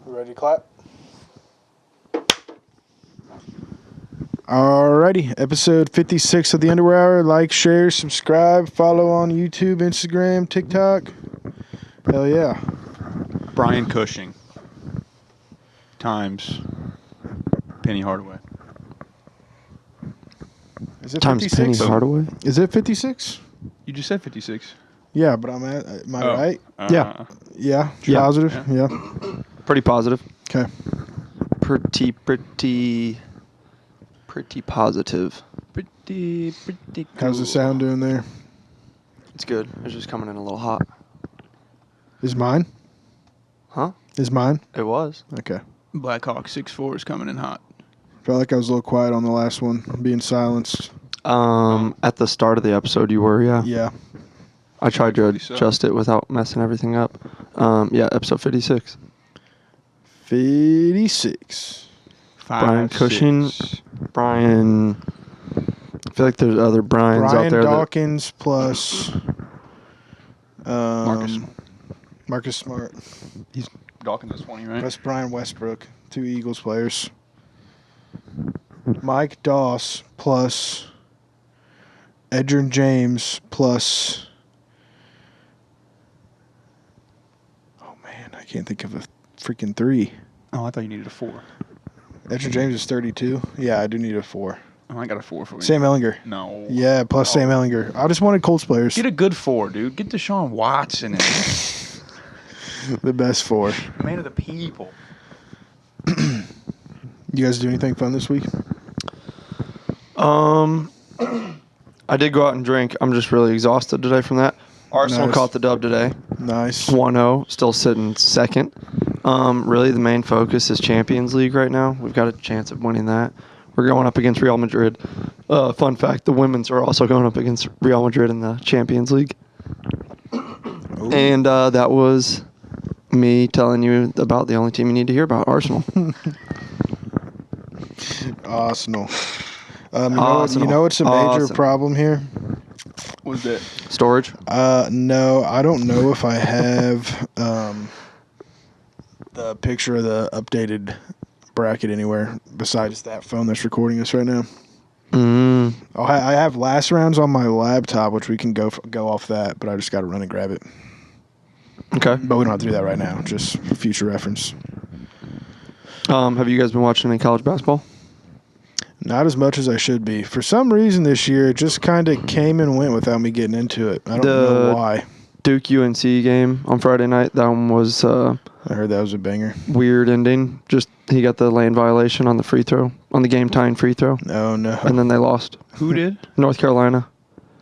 Ready to clap? Alrighty, episode 56 of the Underwear Hour. Like, share, subscribe, follow on YouTube, Instagram, TikTok. Hell yeah. Brian Cushing times Penny Hardaway. Is it Times 56? Penny Hardaway? Is it 56? You just said 56. Yeah, but am I right? Yeah. Yeah, Yeah. positive? Yeah. Pretty positive. Okay. Pretty positive. Pretty cool. How's the sound doing there? It's good. It's just coming in a little hot. Is mine? Huh? Is mine? It was. Okay. Blackhawk 6'4" is coming in hot. Felt like I was a little quiet on the last one, being silenced. At the start of the episode, you were, yeah. Yeah. I tried to 57. adjust it without messing everything up. Yeah, episode 56. 56. Brian Cushing. Brian. I feel like there's other Brians Brian out there. Dawkins plus Marcus. Marcus Smart. Dawkins is 20, right? Plus Brian Westbrook. 2 Eagles players. Mike Doss plus Edgerrin James plus... Oh, man. I can't think of a freaking 3. Oh, I thought you needed a 4. Edgerrin James is 32. Yeah, I do need a 4. Oh, I got a 4 for you. Sam Ellinger. No. Yeah, plus Sam Ellinger. I just wanted Colts players. Get a good 4, dude. Get Deshaun Watson in there. The best 4. Man of the people. You guys do anything fun this week? I did go out and drink. I'm just really exhausted today from that. Arsenal Nice. caught the dub today. Nice. 1-0, still sitting second. Really, the main focus is Champions League right now. We've got a chance of winning that. We're going up against Real Madrid. Fun fact, the women's are also going up against Real Madrid in the Champions League. Ooh. And that was me telling you about the only team you need to hear about, Arsenal. Arsenal. Arsenal. You know what's a major Arsenal. problem here? What's that? Storage? No, I don't know if I have the picture of the updated bracket anywhere besides that phone that's recording us right now. I have last rounds on my laptop, which we can go off that, but I just got to run and grab it. Okay. But we don't have to do that right now, just for future reference. Have you guys been watching any college basketball? Not as much as I should be. For some reason this year, it just kind of came and went without me getting into it. I don't know why. Duke UNC game on Friday night. That one was I heard that was a banger. weird ending. Just he got the lane violation on the free throw, on the game tying free throw, Oh, no. and then they lost. Who did? North Carolina.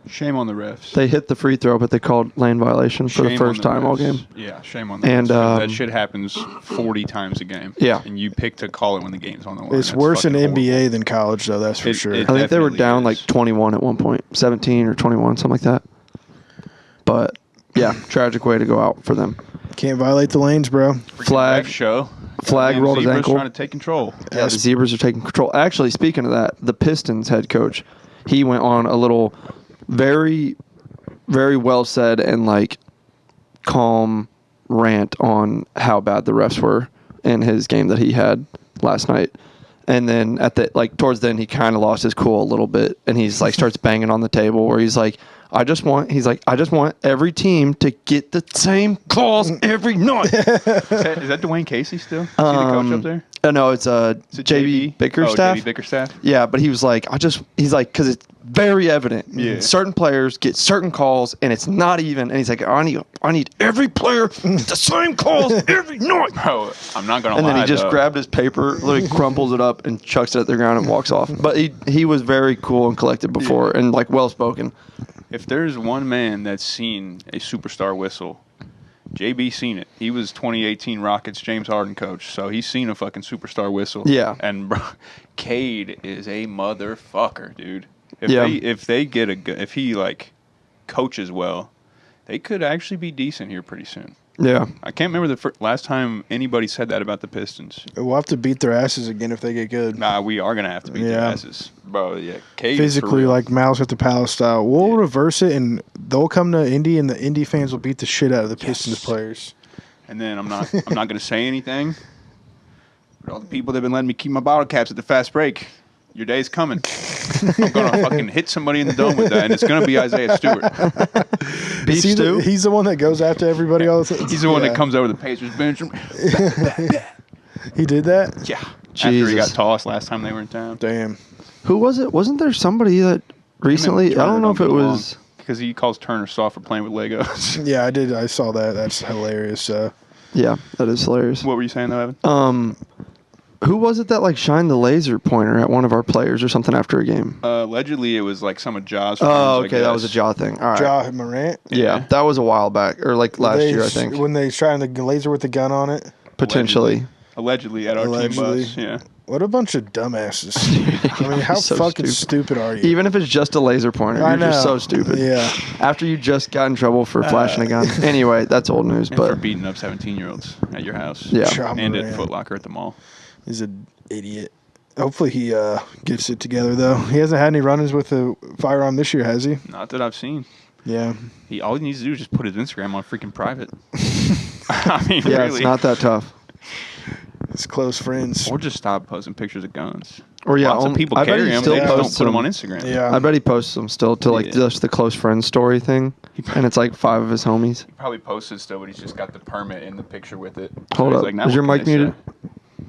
Shame on the refs. They hit the free throw, but they called lane violation for the Shame first on time all refs. game. Yeah, shame on the And, refs. That shit happens 40 times a game. Yeah. And you pick to call it when the game's on the line. It's That's worse in fucking NBA horrible. than college, though, that's for It- sure. it- I think they were definitely down is. like 21 at one point, 17 or 21, something like that. But yeah, tragic way to go out for them. Can't violate the lanes, bro. Freaking Flag- ref show. flag Goddamn rolled his Zebras ankle. Trying to take control. Yeah, the Zebras are taking control. Actually, speaking of that, the Pistons head coach, he went on a little very, very well said and like calm rant on how bad the refs were in his game that he had last night. And then at the towards the end, he kind of lost his cool a little bit, and he's like starts banging on the table where he's like, I just want every team to get the same calls every night. Is that Dwayne Casey still? Is he the coach up there? No, it's Is it JB Bickerstaff. Oh, JB Bickerstaff. Yeah, but he was like, he's like, because it's very evident. Yeah. Certain players get certain calls, and it's not even. And he's like, I need every player to get the same calls every night. Bro, I'm not going to lie. And then he just though. grabbed his paper, literally crumples it up, and chucks it at the ground and walks off. But he was very cool and collected before, and like well spoken. If there's one man that's seen a superstar whistle, JB seen it. He was 2018 Rockets James Harden coach, so he's seen a fucking superstar whistle. Yeah. And bro, Cade is a motherfucker, dude. Yeah. If he like coaches well, they could actually be decent here pretty soon. Yeah. I can't remember the last time anybody said that about the Pistons. We'll have to beat their asses again if they get good. Nah, we are gonna have to beat their Yeah. asses, bro. Yeah, Cade Physically, is for real. like Malice with the Palace style. We'll reverse it, and they'll come to Indy, and the Indy fans will beat the shit out of the Pistons players. And then I'm not gonna say anything, For all the people that have been letting me keep my bottle caps at the fast break, your day's coming. I'm going to fucking hit somebody in the dome with that, and it's going to be Isaiah Stewart. Beef stew? He's the one that goes after everybody all the time. He's the one that comes over the Pacers bench. He did that? Yeah. After Jesus. he got tossed last time they were in town. Damn. Who was it? Wasn't there somebody that recently? I don't know if it was. Because he calls Turner soft for playing with Legos. Yeah, I did. I saw that. That's hilarious. Yeah, that is hilarious. What were you saying, though, Evan? Who was it that like shined the laser pointer at one of our players or something after a game? Allegedly, it was like some of Ja's friends. Oh, okay, that was a Jaw thing. All right. Ja Morant? Yeah, that was a while back, or like last year, I think. When they trying the laser with the gun on it? Potentially. Allegedly at our team bus. Yeah. What a bunch of dumbasses. I mean, how So fucking stupid are you? Even if it's just a laser pointer, I you're just know. so stupid. Yeah. After you just got in trouble for flashing a gun. Anyway, that's old news, And for but beating up 17-year-olds at your house. Yeah. Ja And at Morant. Foot Locker at the mall. He's an idiot. Hopefully he gets it together, though. He hasn't had any run-ins with a firearm this year, has he? Not that I've seen. Yeah. All he needs to do is just put his Instagram on freaking private. I mean, yeah, really. it's not that tough. His close friends. Or just stop posting pictures of guns. Or yeah, Lots of people I bet carry he them. still They just don't posts put them them. on Instagram. Yeah. I bet he posts them still to like Yeah. just the close friends story thing, and it's like 5 of his homies. He probably posted still, but he's just got the permit in the picture with it. Hold He's up, like, now is your what mic can I muted? say?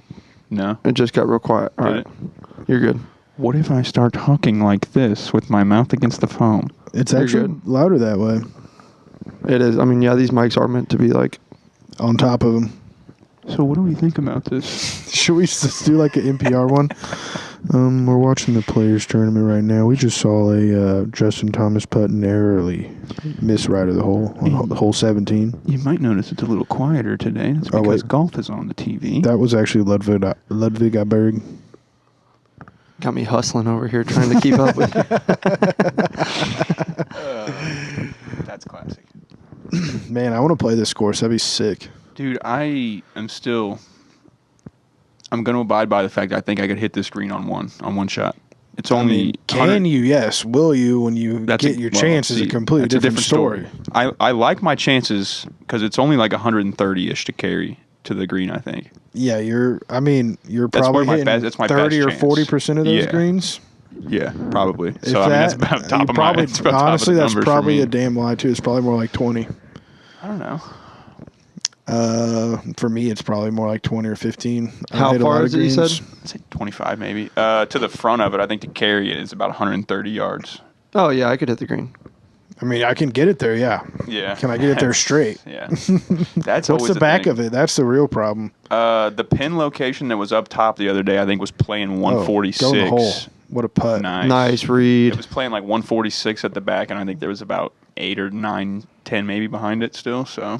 No. It just got real quiet. All Did right, it? you're good. What if I start talking like this with my mouth against the phone? It's You're actually good. louder that way. It is. I mean, yeah, these mics are meant to be like. On top of him. So what do we think about this? Should we just do like an NPR one? We're watching the Players Tournament right now. We just saw a Justin Thomas putt narrowly miss right of the hole on the hole 17. You might notice it's a little quieter today. It's Oh, because wait. golf is on the TV. That was actually Ludwig Aberg. Got me hustling over here trying to keep up with you. That's classic. Man, I want to play this course. That'd be sick. Dude, I'm going to abide by the fact that I think I could hit this green on one shot. It's I only mean, can you? Yes. Will you when you get your chance is a completely that's different story. I like my chances because it's only like 130-ish to carry to the green, I think. Yeah, you're probably my hitting best- that's my 30 or best chance. 40% of those Yeah. greens. Yeah, probably. If So, I mean, that's about you top of my probably, it's about top of honestly, the that's numbers for probably me. a damn lie, too. It's probably more like 20. I don't know. For me, it's probably more like 20 or 15. I How hit a far lot of is it, you greens. said? I'd say 25 maybe. To the front of it, I think to carry it is about 130 yards. Oh yeah, I could hit the green. I mean, I can get it there, yeah. Yeah. Can I get it there straight? Yeah. That's What's always the back of it? That's the real problem. The pin location that was up top the other day, I think, was playing 146. Go in the hole. What a putt. Nice It read. was playing like 146 at the back, and I think there was about 8 or 9, 10 maybe behind it still. So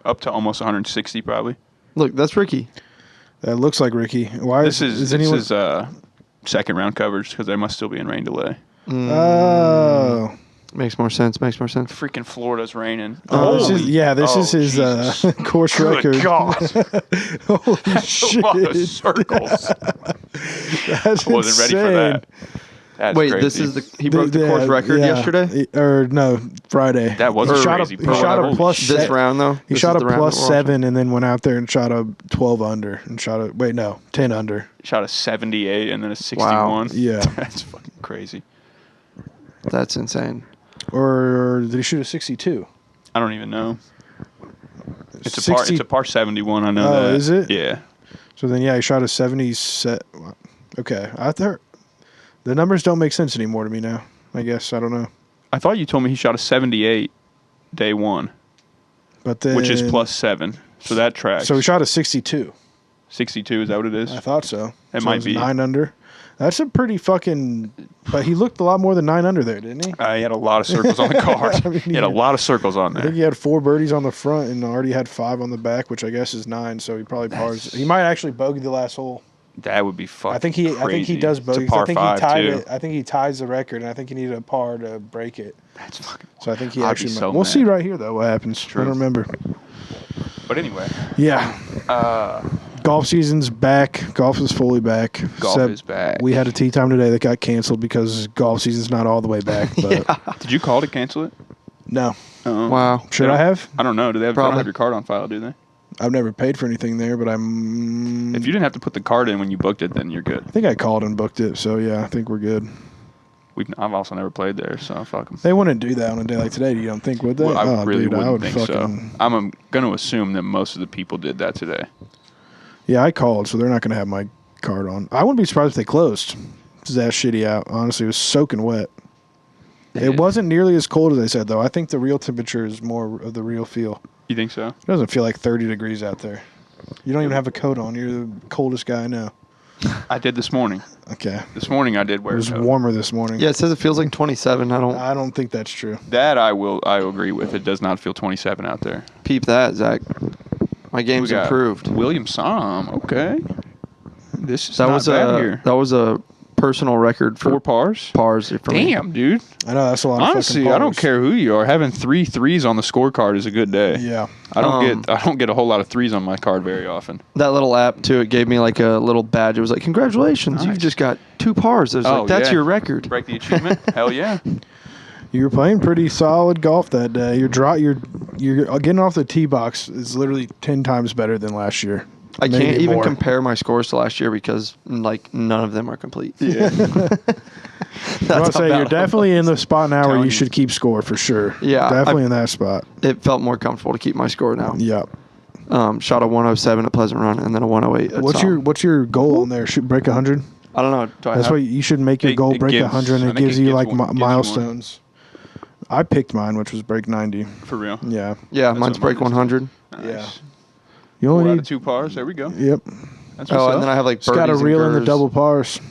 up to almost 160 probably. Look, that's Ricky. That looks like Ricky. Why This is anyone? second round coverage because they must still be in rain delay. Oh. Makes more sense. Makes more sense. Freaking Florida's raining. This is his Jesus. course Good record. God. Holy That's a lot of shit. circles. That's I wasn't ready for that. That's Wait, crazy. this is he broke the course record yesterday. Or no, Friday. That was he a shot crazy he pro. shot a Holy plus shit. This round though. He This shot is a the round plus that we're watching. 7 and then went out there and shot a 12 under and shot a 10 under. Shot a 78 and then a 61. Wow. Yeah. That's fucking crazy. That's insane. Or did he shoot a 62? I don't even know. It's a 60 it's a par 71. I know Oh, that. is it? Yeah. So then, yeah, he shot a 70 set. Okay. I thought the numbers don't make sense anymore to me now. I guess. I don't know. I thought you told me he shot a 78 day one, But then, which is plus 7. So that tracks. So he shot a 62. 62, is that what it is? I thought so. It So might was be. 9 under. That's a pretty fucking. But he looked a lot more than 9 under there, didn't he? He had a lot of circles on the card. I mean, he had a lot of circles on I there. think he had 4 birdies on the front and already had 5 on the back, which I guess is 9. So he probably pars. He might actually bogey the last hole. That would be fucking I think he crazy. does It's bogey. a 'Cause par I think 5 he tied too. it. I think he ties the record, and I think he needed a par to break it. That's fucking. So I think he I'd be actually. so we'll mad. see right here though what happens. I True. don't remember. But anyway, Yeah. Golf season's back. Golf is fully back. Golf Except is back. We had a tee time today that got canceled because golf season's not all the way back. But did you call to cancel it? no. Uh-uh. Wow. Should They I don't- have? I don't know. Do they don't Probably. have your card on file? Do they? I've never paid for anything there, but I'm. If you didn't have to put the card in when you booked it, then you're good. I think I called and booked it, so yeah, I think we're good. I've also never played there, so fuck them. They wouldn't do that on a day like today. You don't think, would they? Well, I really dude, wouldn't I would think fucking, so. I'm going to assume that most of the people did that today. Yeah, I called, so they're not going to have my card on. I wouldn't be surprised if they closed. It's that shitty out. Honestly, it was soaking wet. It wasn't nearly as cold as they said, though. I think the real temperature is more of the real feel. You think so? It doesn't feel like 30 degrees out there. You don't even have a coat on. You're the coldest guy I know. I did this morning. Okay. This morning I did wear It was a coat. warmer this morning. Yeah, it says it feels like 27. I don't think that's true. That I will agree with. It does not feel 27 out there. Peep that, Zach. My game's We got improved. William Somm. Okay. This is That not was bad a here. that was a personal record for 4 pars? pars for me. Damn, dude. I know that's a lot of Honestly, fucking I don't bars. care who you are. Having 3 threes on the scorecard is a good day. Yeah. I don't get a whole lot of threes on my card very often. That little app too, it gave me like a little badge. It was like, "Congratulations, Nice. you've just got 2 pars." I was like, "That's your record." Break the achievement? Hell yeah. You were playing pretty solid golf that day. You're getting off the tee box is literally 10 times better than last year. I Maybe can't even more. compare my scores to last year because like none of them are complete. Yeah. I want to say you're definitely in the spot now where Telling you you. should keep score for sure. Yeah, Definitely in that spot. It felt more comfortable to keep my score now. Yep. Shot a 107 at Pleasant Run and then a 108 at Somm. What's your goal on there? Should break 100? I don't know. Do I That's have, what you should make your goal. It Break gives- 100, and I it think gives it you gives like one- gives you one. milestones. I picked mine, which was break 90. For real. Yeah. yeah, That's mine's what break mine is. 100. Nice. Yeah. You 4 only out need. of 2 pars. There we go. Yep. That's what's Oh, up. and then I have like Just got to birdies and reel in the gurs. double pars.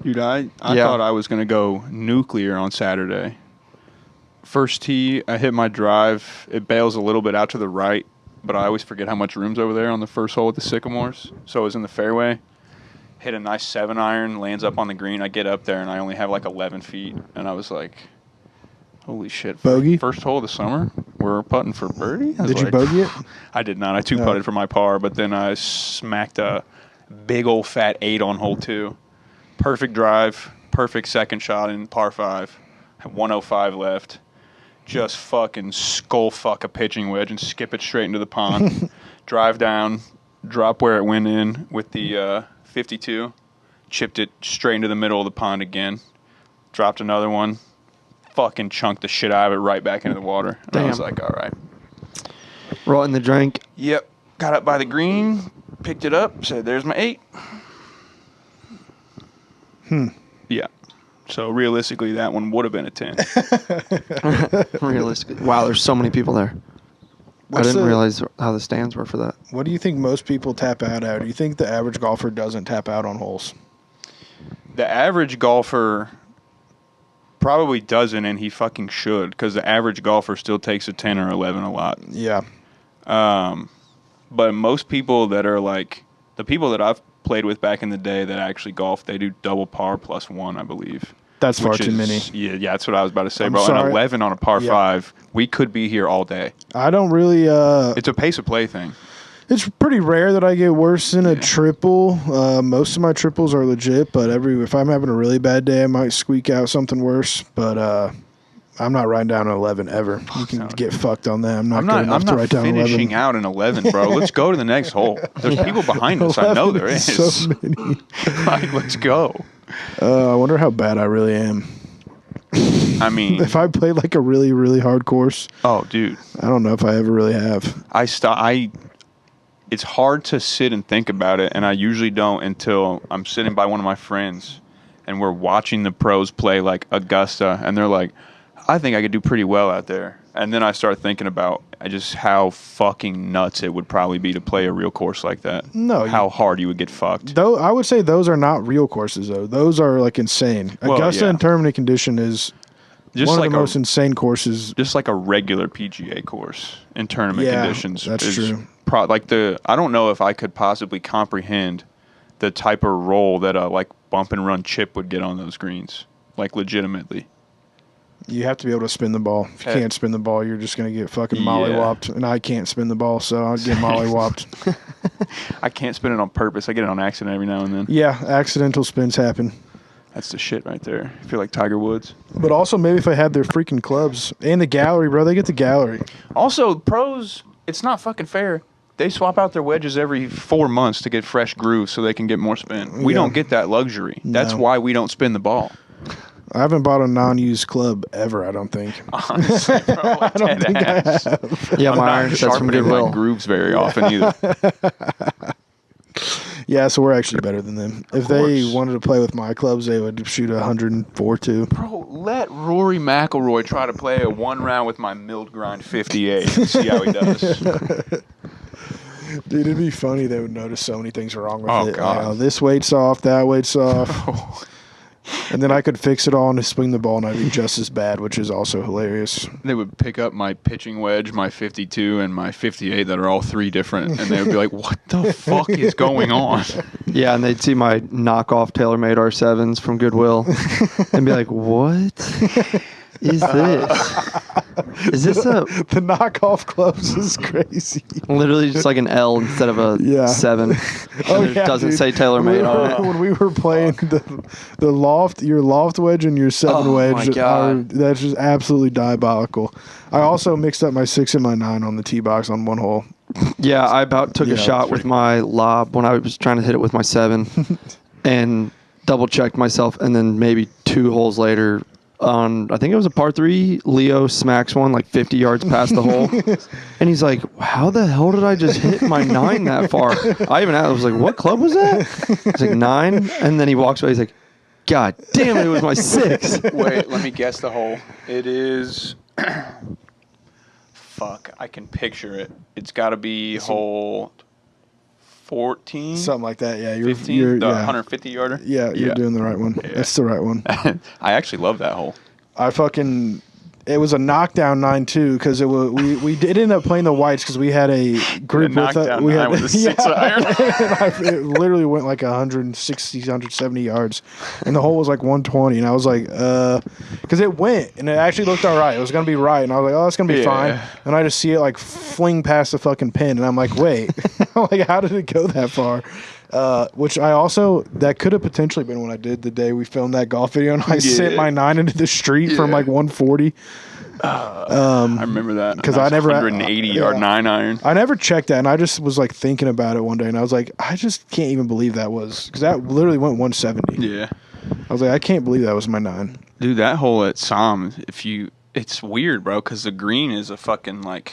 Dude, I Yeah. thought I was going to go nuclear on Saturday. First tee, I hit my drive. It bails a little bit out to the right, but I always forget how much room's over there on the first hole with the Sycamores. So I was in the fairway. Hit a nice 7-iron, lands up on the green. I get up there, and I only have like 11 feet. And I was like, holy shit. Bogey? First hole of the summer? We're putting for birdie? I was Did you like, bogey it? I did not. I 2-putted for my par, but then I smacked a big old fat 8 on hole 2. Perfect drive, perfect second shot in par 5. Had 105 left. Just fucking skull fuck a pitching wedge and skip it straight into the pond. Drive down, drop where it went in with the 52. Chipped it straight into the middle of the pond again. Dropped another one. Fucking chunked the shit out of it right back into the water. And I was Damn. like, all right. Right in the drink. Yep. Got up by the green, picked it up, said, there's my 8. Yeah. So realistically, that one would have been a 10. Realistically. Wow, there's so many people there. What's I didn't the- realize how the stands were for that. What do you think most people tap out at? Do you think the average golfer doesn't tap out on holes? The average golfer probably doesn't, and he fucking should, because the average golfer still takes a 10 or 11 a lot. Yeah. But most people that are like, the people that I've played with back in the day that actually golf, they do double par plus 1, I believe. That's far which too is- many. Yeah, that's what I was about to say, I'm bro. An sorry. 11 on a par Yeah. 5, we could be here all day. I don't really. It's a pace of play thing. It's pretty rare that I get worse than a triple. Most of my triples are legit, but if I'm having a really bad day, I might squeak out something worse. But I'm not writing down an 11 ever. You can get fucked on that. I'm not good enough to write down an 11. Finishing out an 11, bro. Let's go to the next hole. There's people behind us. I know there 11 is. So many. Like, let's go. I wonder how bad I really am. I mean, If I played like a really, really hard course, oh, dude. I don't know if I ever really have. It's hard to sit and think about it, and I usually don't until I'm sitting by one of my friends and we're watching the pros play like Augusta, and they're like, I think I could do pretty well out there. And then I start thinking about just how fucking nuts it would probably be to play a real course like that. No, How hard you would get fucked. Though I would say those are not real courses though. Those are like insane. Well, Augusta yeah. in tournament condition is Just one like of the most insane courses. just like a regular PGA course in tournament Yeah, conditions. that's is true. I don't know if I could possibly comprehend the type of roll that a like bump and run chip would get on those greens, like legitimately. You have to be able to spin the ball. If you Okay. can't spin the ball, you're just going to get fucking Yeah. mollywopped. And I can't spin the ball, so I'll get mollywopped. I can't spin it on purpose. I get it on accident every now and then. Yeah, accidental spins happen. That's the shit right there. I feel like Tiger Woods. But also maybe if I had their freaking clubs and the gallery, bro, they get the gallery. Also, pros, It's not fucking fair. They swap out their wedges every 4 months to get fresh grooves so they can get more spin. We don't get that luxury. That's why we don't spin the ball. I haven't bought a non-used club ever, I don't think. Honestly, bro, I don't think I have. Yeah, my I'm iron not sets from sharpening Goodwill. my grooves very often either. Yeah, so we're actually better than them. If they wanted to play with my clubs, they would shoot 104 too. Bro, let Rory McIlroy try to play a 1 round with my milled grind 58 and see how he does. Dude, it'd be funny. They would notice so many things are wrong with it. God. Like, this weight's off, that weight's off. And then I could fix it all and swing the ball, and I'd be just as bad, which is also hilarious. They would pick up my pitching wedge, my 52, and my 58 that are all 3 different, and they would be like, what the fuck is going on? Yeah, and they'd see my knockoff TaylorMade R7s from Goodwill and be like, what is this? Is this a... The knockoff clubs is crazy. Literally just like an L instead of a 7. And it doesn't dude. say TaylorMade on it. When we were playing the loft, your loft wedge and your 7 wedge, my God. that's just absolutely diabolical. I also mixed up my 6 and my 9 on the tee box on one hole. Yeah, I about took a shot with my lob when I was trying to hit it with my 7 and double checked myself, and then maybe 2 holes later on, I think it was a par 3, Leo smacks one like 50 yards past the hole. And he's like, how the hell did I just hit my 9 that far? I even asked, I was like, what club was that? He's like, 9. And then he walks away. He's like, God damn it, it was my 6. Wait, let me guess the hole. It is... Fuck, I can picture it. It's got to be hole 14? Something like that, yeah. 15? The 150-yarder? Yeah, you're doing the right one. Yeah. That's the right one. I actually love that hole. It was a knockdown 9 too, because we did end up playing the whites because we had a group with we had with a 6 iron. It literally went like 160, 170 yards, and the hole was like 120, and I was like, because it went and it actually looked all right. It was gonna be right, and I was like, oh, it's gonna be fine. And I just see it like fling past the fucking pin, and I'm like, wait, like how did it go that far? Which I also, that could have potentially been when I did the day we filmed that golf video, and I sent my 9 into the street from like 140. I remember that because I never 180 yard 9 iron. I never checked that, and I just was like thinking about it one day, and I was like, I just can't even believe that was, because that literally went 170. Yeah, I was like, I can't believe that was my 9. Dude, that hole at Som, it's weird, bro, because the green is a fucking like.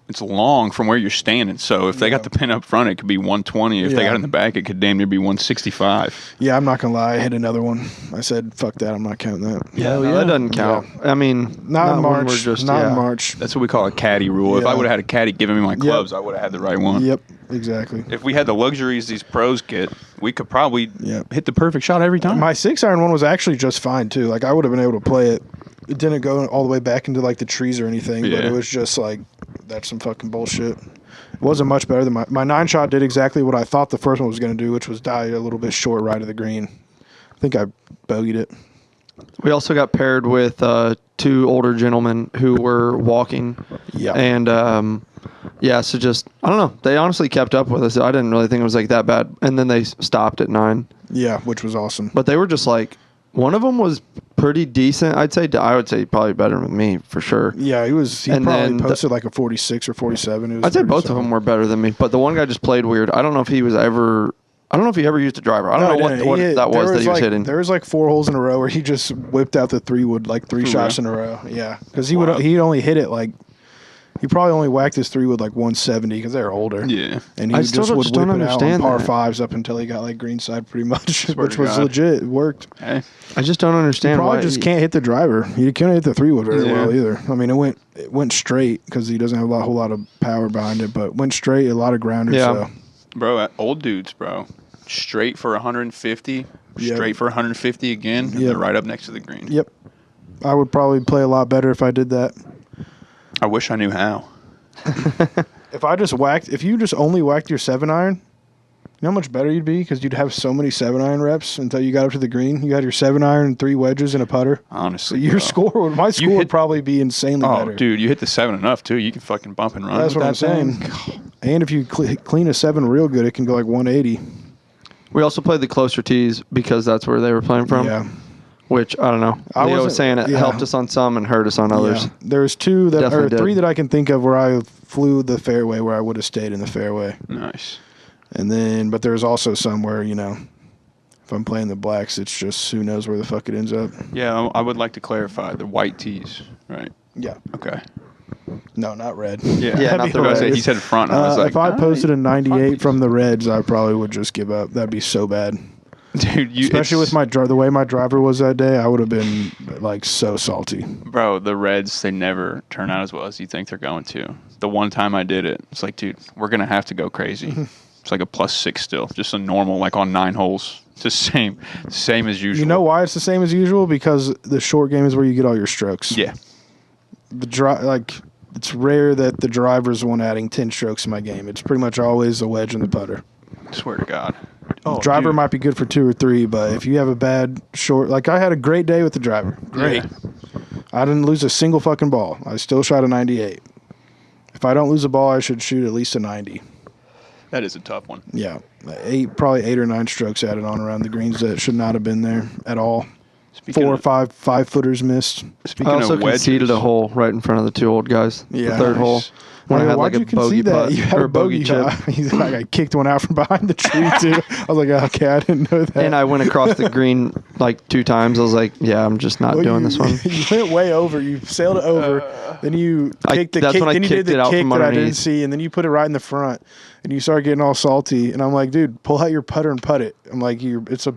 It's long from where you're standing, so if they got the pin up front, it could be 120. If they got it in the back, it could damn near be 165. Yeah, I'm not gonna lie. I hit another one. I said, "Fuck that! I'm not counting that." Yeah, that doesn't count. Yeah. I mean, not in when March. we're just, not in March. That's what we call a caddy rule. If I would have had a caddy giving me my clubs, I would have had the right one. Yep, exactly. If we had the luxuries these pros get, we could probably hit the perfect shot every time. My 6 iron one was actually just fine too. Like I would have been able to play it. It didn't go all the way back into like the trees or anything, but it was just like, that's some fucking bullshit. It wasn't much better than my 9 shot did exactly what I thought the first one was going to do, which was die a little bit short right of the green. I think I bogeyed it. We also got paired with 2 older gentlemen who were walking. Yeah. And so just, I don't know. They honestly kept up with us. I didn't really think it was like that bad. And then they stopped at 9. Yeah, which was awesome. But they were just like, one of them was pretty decent. I would say probably better than me for sure. Yeah, he probably posted like a 46 or 47. I'd say both of them were better than me, but the one guy just played weird. I don't know if he ever used a driver. I don't know what that was that he was hitting. There was like 4 holes in a row where he just whipped out the 3-wood like 3 shots in a row. Yeah, because he only hit it like. He probably only whacked his 3-wood like 170 because they're older. Yeah. And he just would whip it out on par 5s up until he got like greenside pretty much, which was legit. It worked. Hey. I just don't understand why. He just can't hit the driver. He can't hit the 3-wood very well either. I mean, it went straight because he doesn't have a whole lot of power behind it, but went straight, a lot of grounders. Yeah. So. Bro, old dudes, bro. Straight for 150, straight for 150 again, and they're right up next to the green. Yep. I would probably play a lot better if I did that. I wish I knew how. If you just only whacked your 7 iron, you know how much better you'd be? Because you'd have so many 7 iron reps until you got up to the green. You had your 7 iron, 3 wedges, and a putter. Honestly, so my score would probably be insanely better. Oh, dude, you hit the 7 enough too. You can fucking bump and run. That's what I'm saying. And if you clean a 7 real good, it can go like 180. We also played the closer tees because that's where they were playing from. Yeah. which I don't know. Leo was saying it helped us on some and hurt us on others. Yeah. There's two that Definitely or did. three that I can think of where I flew the fairway where I would have stayed in the fairway. Nice. And then, but there's also some where, you know, if I'm playing the blacks, it's just who knows where the fuck it ends up. Yeah, I would like to clarify the white tees, right? Yeah. Okay. No, not red. Yeah, That'd not be the red. hilarious. He said front, and I was like, if I posted a 98 fuck from the Reds, I probably would just give up. That'd be so bad. dude, Especially with the way my driver was that day, I would have been like so salty. bro, the Reds, they never turn out as well as you think they're going to. The one time I did it, it's like, dude, we're going to have to go crazy. It's like a +6 still, just a normal, like on 9 holes. It's the same as usual. You know why it's the same as usual? Because the short game is where you get all your strokes. Yeah. It's rare that the driver's the one adding 10 strokes in my game. It's pretty much always the wedge and the putter. I swear to God. Driver dude. might be good for 2 or 3, but if you have a bad short, like I had a great day with the driver. Great. Yeah. I didn't lose a single fucking ball. I still shot a 98. If I don't lose a ball, I should shoot at least a 90. That is a tough one. Yeah. Probably 8 or 9 strokes added on around the greens that should not have been there at all. Speaking 4 or of- 5 footers missed. Speaking I also of wedges, conceded a hole right in front of the 2 old guys. Yeah. The 3rd Nice. hole. When I had Why'd like you a bogey concede that? putt You had or a bogey chip. He's like, I kicked one out from behind the tree too. I was like, okay, I didn't know that. And I went across the green like 2 times. I was like, yeah, I'm just not doing this one. You went way over. You sailed it over. Then you kicked the that's kick. when I Then you did kicked the it out kick from that I didn't underneath. see, and then you put it right in the front. And you start getting all salty. And I'm like, dude, pull out your putter and putt it. I'm like, it's a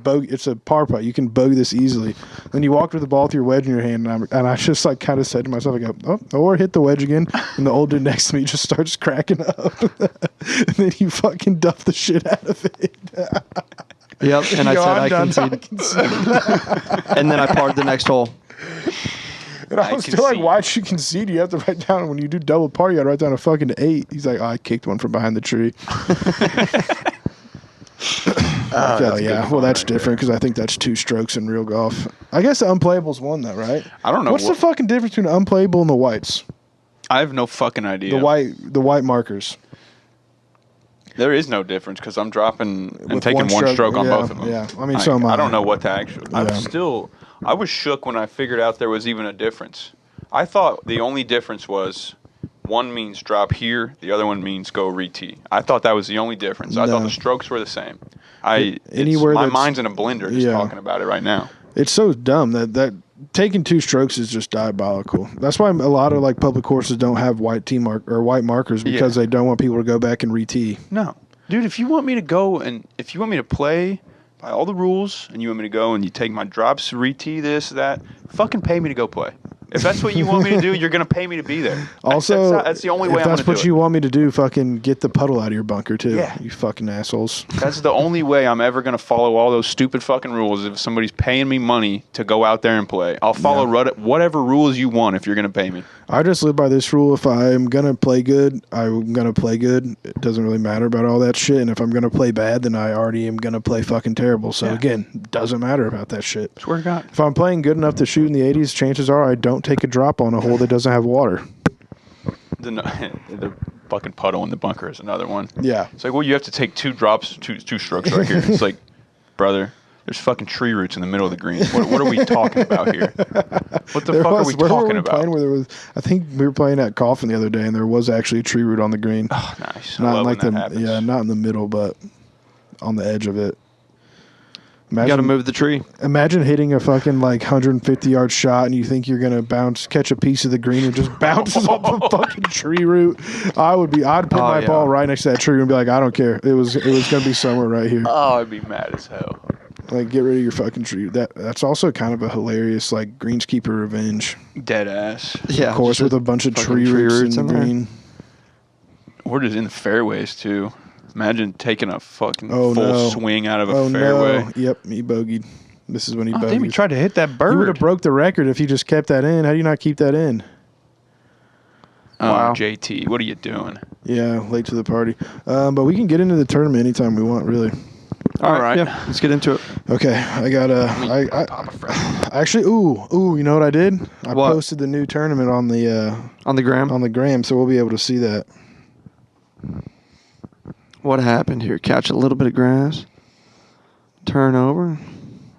par putt. You can bogey this easily. Then you walked with the ball with your wedge in your hand, and I just like kind of said to myself, I go, or hit the wedge again. And the old dude next to me just starts cracking up. And then you fucking duff the shit out of it. Yep. And I Yo, said I'm I done conceded. talking. And then I parred the next hole. And I was still like, why'd you concede? You have to write down, when you do double par, you got to write down a fucking 8. He's like, I kicked one from behind the tree. Yeah. Well, that's different because I think that's 2 strokes in real golf. I guess the unplayable's one, though, right? I don't know. What's the fucking difference between the unplayable and the whites? I have no fucking idea. The white markers. There is no difference because I'm dropping and With taking one stroke on yeah, both of them. Yeah, I mean, so am I. I don't know what to actually. Yeah. I was shook when I figured out there was even a difference. I thought the only difference was one means drop here, the other one means go re-tee. I thought that was the only difference. I thought No. the strokes were the same. Anywhere My that's- mind's in a blender just talking about it right now. It's so dumb that taking 2 strokes is just diabolical. That's why a lot of like public courses don't have white markers because they don't want people to go back and re-tee. No, dude. If you want me to play by all the rules, and you want me to go and you take my drops, re-tee this, that, fucking pay me to go play. If that's what you want me to do, you're gonna pay me to be there. Also, that's the only way if I'm that's gonna what do you it. want me to do, fucking get the puddle out of your bunker too. Yeah. You fucking assholes. That's the only way I'm ever gonna follow all those stupid fucking rules. If somebody's paying me money to go out there and play, I'll follow whatever rules you want if you're gonna pay me. I just live by this rule. If I'm gonna play good, I'm gonna play good. It doesn't really matter about all that shit. And if I'm gonna play bad, then I already am gonna play fucking terrible. So again, doesn't matter about that shit. Swear to God. If I'm playing good enough to shoot in the 80s, chances are I don't take a drop on a hole that doesn't have water. The fucking puddle in the bunker is another one. Yeah. It's like, well, you have to take 2 drops, two strokes right here. It's like, brother, there's fucking tree roots in the middle of the green. What are we talking about here? What the fuck are we talking about? Playing where there was, I think we were playing at Coffin the other day, and there was actually a tree root on the green. Oh, nice. I Not love like when that happens. not in the middle, but on the edge of it. You got to move the tree. Imagine hitting a fucking like 150-yard shot and you think you're gonna catch a piece of the green and just bounces off a fucking tree root. I'd put my ball right next to that tree and be like, I don't care. It was gonna be somewhere right here. Oh, I'd be mad as hell. Like, get rid of your fucking tree. That's also kind of a hilarious like greenskeeper revenge. Dead ass. Yeah. Of course, with a bunch of fucking tree roots in the there. green. Or just in the fairways too. Imagine taking a fucking Oh, full no. swing out of a Oh fairway. no! Yep, he bogeyed. This is when he Oh, bogeyed. damn, he tried to hit that bird. He would have broke the record if he just kept that in. How do you not keep that in? Oh, Wow. JT, what are you doing? Yeah, late to the party. But we can get into the tournament anytime we want, really. All right. right. Yeah. Let's get into it. Okay, I got actually. You know what I did? I What? posted the new tournament on the On the gram. on the gram, so we'll be able to see that. What happened here? Catch a little bit of grass. Turn over.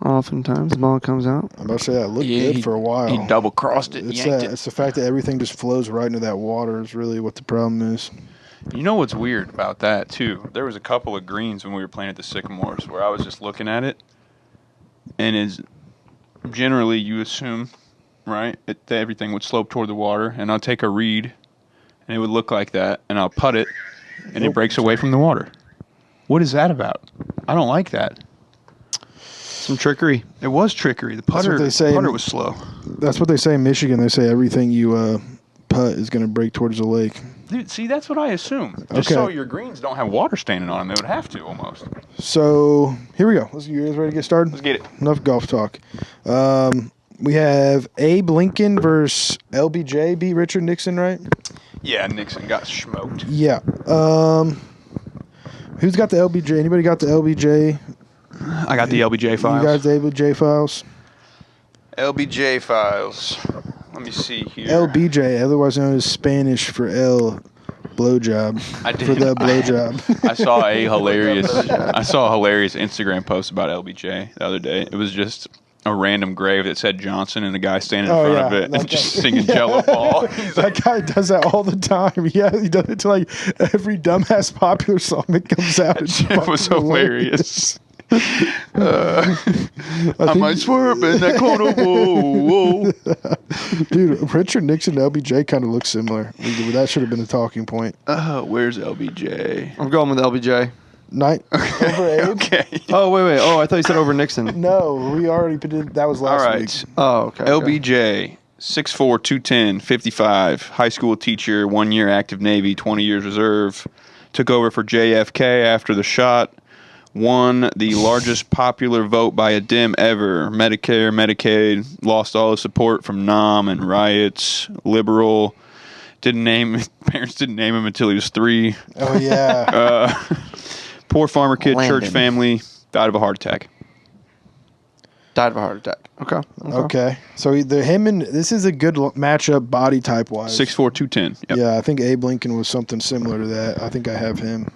Oftentimes, the ball comes out. I'm about to say that looked good for a while. He double-crossed it, yanked it. It's the fact that everything just flows right into that water is really what the problem is. You know what's weird about that, too? There was a couple of greens when we were playing at the Sycamores where I was just looking at it, and generally you assume, right, that everything would slope toward the water, and I'll take a read, and it would look like that, and I'll putt it, and it breaks away from the water. What is that about? I don't like that. Some trickery. It was trickery. The putter was slow. That's what they say in Michigan. They say everything you putt is going to break towards the lake. Dude, see, that's what I assume. Just so your greens don't have water standing on them. They would have to, almost. So, here we go. You guys ready to get started? Let's get it. Enough golf talk. We have Abe Lincoln versus LBJ beat Richard Nixon, right? Yeah, Nixon got smoked. Yeah. Who's got the LBJ? Anybody got the LBJ? I got the LBJ files. You got the LBJ files? LBJ files. Let me see here. LBJ, otherwise known as Spanish for L blowjob. I did. For the blowjob. I saw a hilarious Instagram post about LBJ the other day. It was just a random grave that said Johnson and a guy standing in front of it and just singing Jello Ball. That guy does that all the time. Yeah, he does it to like every dumbass popular song that comes out. It was hilarious. I might swerve in that corner. Whoa, whoa. Dude, Richard Nixon and LBJ kind of look similar. That should have been a talking point. Where's LBJ? I'm going with LBJ. Night over Abe. Okay. Oh, wait. Oh, I thought you said over Nixon. No, we already did. That was last week. Oh, okay. LBJ, 6'4", 210, 55, high school teacher, 1 year active Navy, 20 years reserve. Took over for JFK after the shot. Won the largest popular vote by a Dem ever. Medicare, Medicaid. Lost all his support from NOM and riots. Liberal. Parents didn't name him until he was 3. Oh, yeah. Poor farmer kid, church family. Died of a heart attack. Died of a heart attack. Okay. So this is a good matchup body type wise. 6'4", 210. Yep. Yeah, I think Abe Lincoln was something similar to that. I think I have him.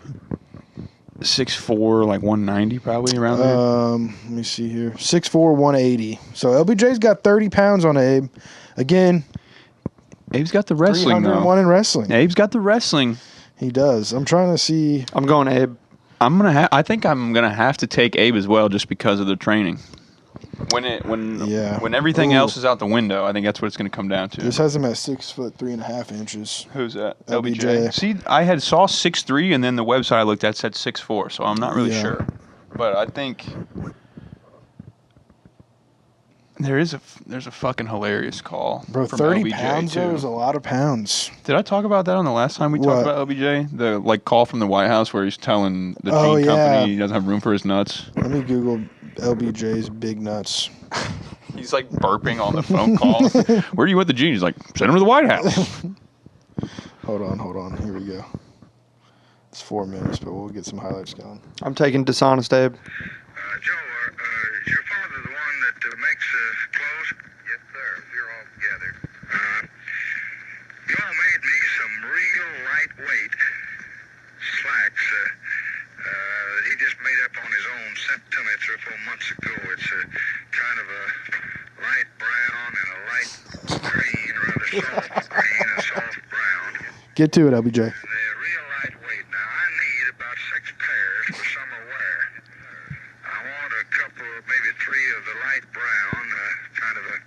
6'4", like 190 probably around there. Let me see here. 6'4", 180. So LBJ's got 30 pounds on Abe. Again, Abe's got the wrestling, 301 in wrestling. Abe's got the wrestling. He does. I'm trying to see. I'm going Abe. I think I'm gonna have to take Abe as well, just because of the training. When everything else is out the window, I think that's what it's gonna come down to. This has him at 6 foot 3.5 inches. Who's that? LBJ. See, I saw 6'3", and then the website I looked at said 6'4", so I'm not really sure. But I think there's a fucking hilarious call. Bro, from 30 LBJ pounds too. though is a lot of pounds. Did I talk about that on the last time we talked about LBJ? The call from the White House where he's telling the gene company he doesn't have room for his nuts. Let me Google LBJ's big nuts. He's like burping on the phone call. Where do you want the gene? He's like, send him to the White House. Hold on. Here we go. It's 4 minutes, but we'll get some highlights going. I'm taking dishonest Abe. Joe, is your father the one that makes clothes? Yes, sir. We're all together. Joe made me some real lightweight slacks. He just made up on his own, sent to me 3 or 4 months ago. It's kind of a light brown and a light green, rather soft green, a soft brown. Get to it, LBJ. They're real lightweight. Now, I need about 6 pairs for summer wear. I want a couple, maybe 3 of the light brown, kind of a